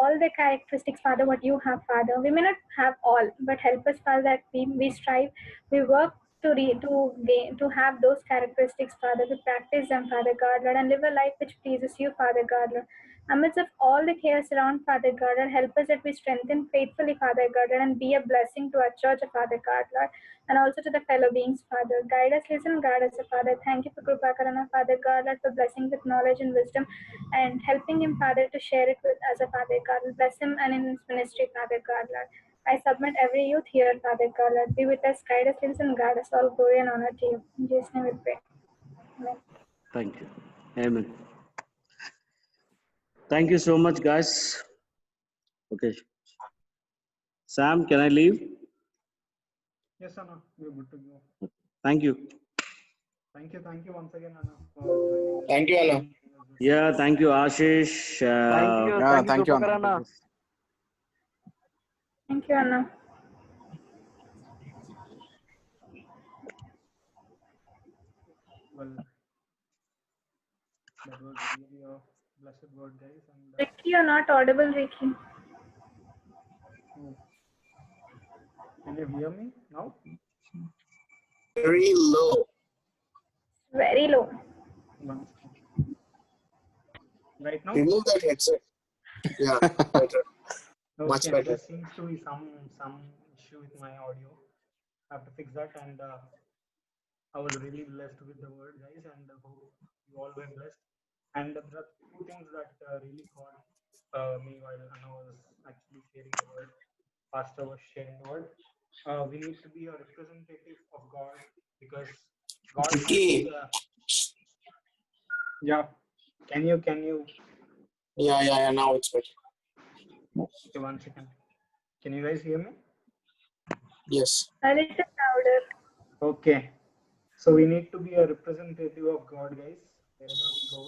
all the characteristics, Father, what you have, Father. We may not have all, but help us, Father, that we strive, we work to have those characteristics, Father, to practice them, Father God, Lord, and live a life which pleases you, Father God, Lord. Amidst of all the chaos around, Father God, Lord, help us that we strengthen faithfully, Father God, Lord, and be a blessing to our church, Father God, Lord, and also to the fellow beings, Father. Guide us, listen, guide us, Father. Thank you for Krupakarana, Father God, Lord, for blessing with knowledge and wisdom and helping him, Father, to share it with us, Father God. Bless him and in his ministry, Father God, Lord. I submit every youth here, Father God, Lord. Be with us, guide us, listen, guide us, all glory and honor to you. In Jesus' name we pray. Amen. Thank you. Amen. Thank you so much, guys. Okay. Sam, can I leave? Yes, Anna. We're good to go. Thank you. Thank you once again, Anna. Thank you, Anna. Yeah, thank you, Ashish. Thank you, Anna. Thank you, Anna. Well, that was really a blessed word, guys. And Ricky, you're not audible, Ricky. can you hear me now? Very low. Very low. Right now? Remove that headset. Yeah, better. Much Okay, better. there seems to be some issue with my audio. I have to fix that, and I was really blessed with the word, guys, and hope you all were blessed. And there are two things that really caught me while Anna was actually sharing the word. Pastor was sharing the word. We need to be a representative of God because God Ricky. Yeah. Can you? Yeah. Now it's better. Okay, one second. Can you guys hear me? Yes. A little louder. Okay. So we need to be a representative of God, guys, wherever we go.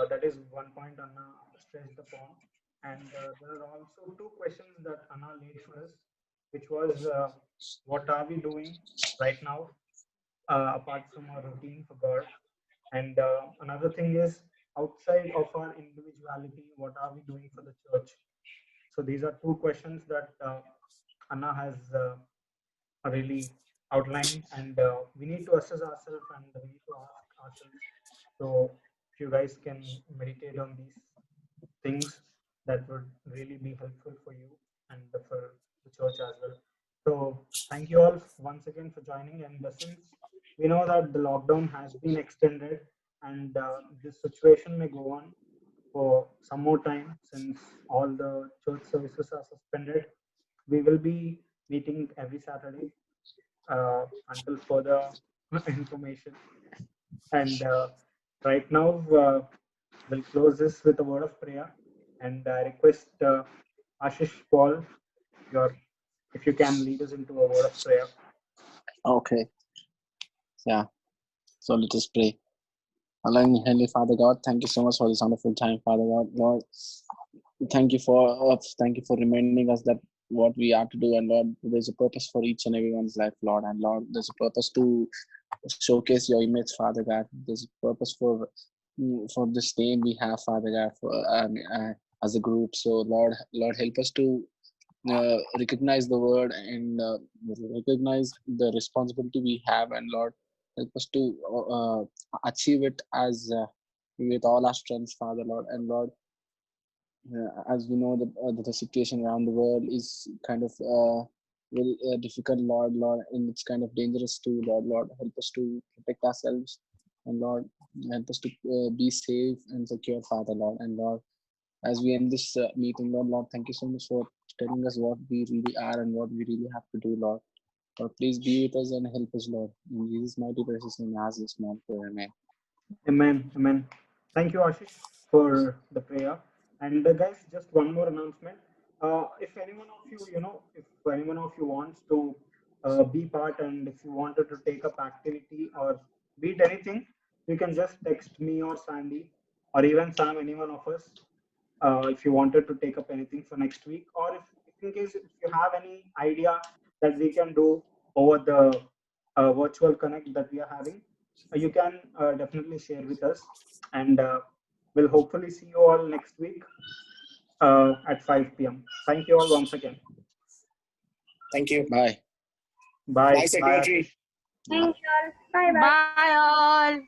That is one point Anna stressed upon. And there are also two questions that Anna laid for us, which was what are we doing right now apart from our routine for God? And another thing is outside of our individuality, what are we doing for the church? So these are two questions that Anna has really outlined, and we need to assess ourselves and we need to ask ourselves. So if you guys can meditate on these things, that would really be helpful for you and for the church as well. So thank you all once again for joining. And since we know that the lockdown has been extended and this situation may go on for some more time, since all the church services are suspended, we will be meeting every Saturday until further information. And right now, we'll close this with a word of prayer. And I request Ashish Paul, if you can lead us into a word of prayer. Okay. Yeah. So let us pray. Loving Heavenly Father God, thank you so much for this wonderful time, Father God. Lord, thank you for reminding us that what we are to do, and Lord, there's a purpose for each and everyone's life, Lord, and Lord, there's a purpose to showcase your image, Father God. There's a purpose for this name we have, Father God, for as a group. So Lord, help us to recognize the word and recognize the responsibility we have, and Lord, help us to achieve it as with all our strengths, Father Lord. And Lord, as we know that the situation around the world is kind of very difficult, Lord, and it's kind of dangerous too, Lord, help us to protect ourselves, and Lord, help us to be safe and secure, Father Lord. And Lord, as we end this meeting, Lord, thank you so much for telling us what we really are and what we really have to do, Lord. Lord, please be with us and help us, Lord. In Jesus' mighty precious name, as this man prayer, amen. Amen. Thank you, Ashish, for the prayer. And guys, just one more announcement. If anyone of you wants to be part, and if you wanted to take up activity or beat anything, you can just text me or Sandy or even Sam, any one of us, if you wanted to take up anything for next week, or if in case if you have any idea that we can do over the virtual connect that we are having, you can definitely share with us, and we'll hopefully see you all next week at 5 p.m. Thank you all once again. Thank you. Bye. Bye. Bye, Secretary. Thank you all. Bye. Bye all.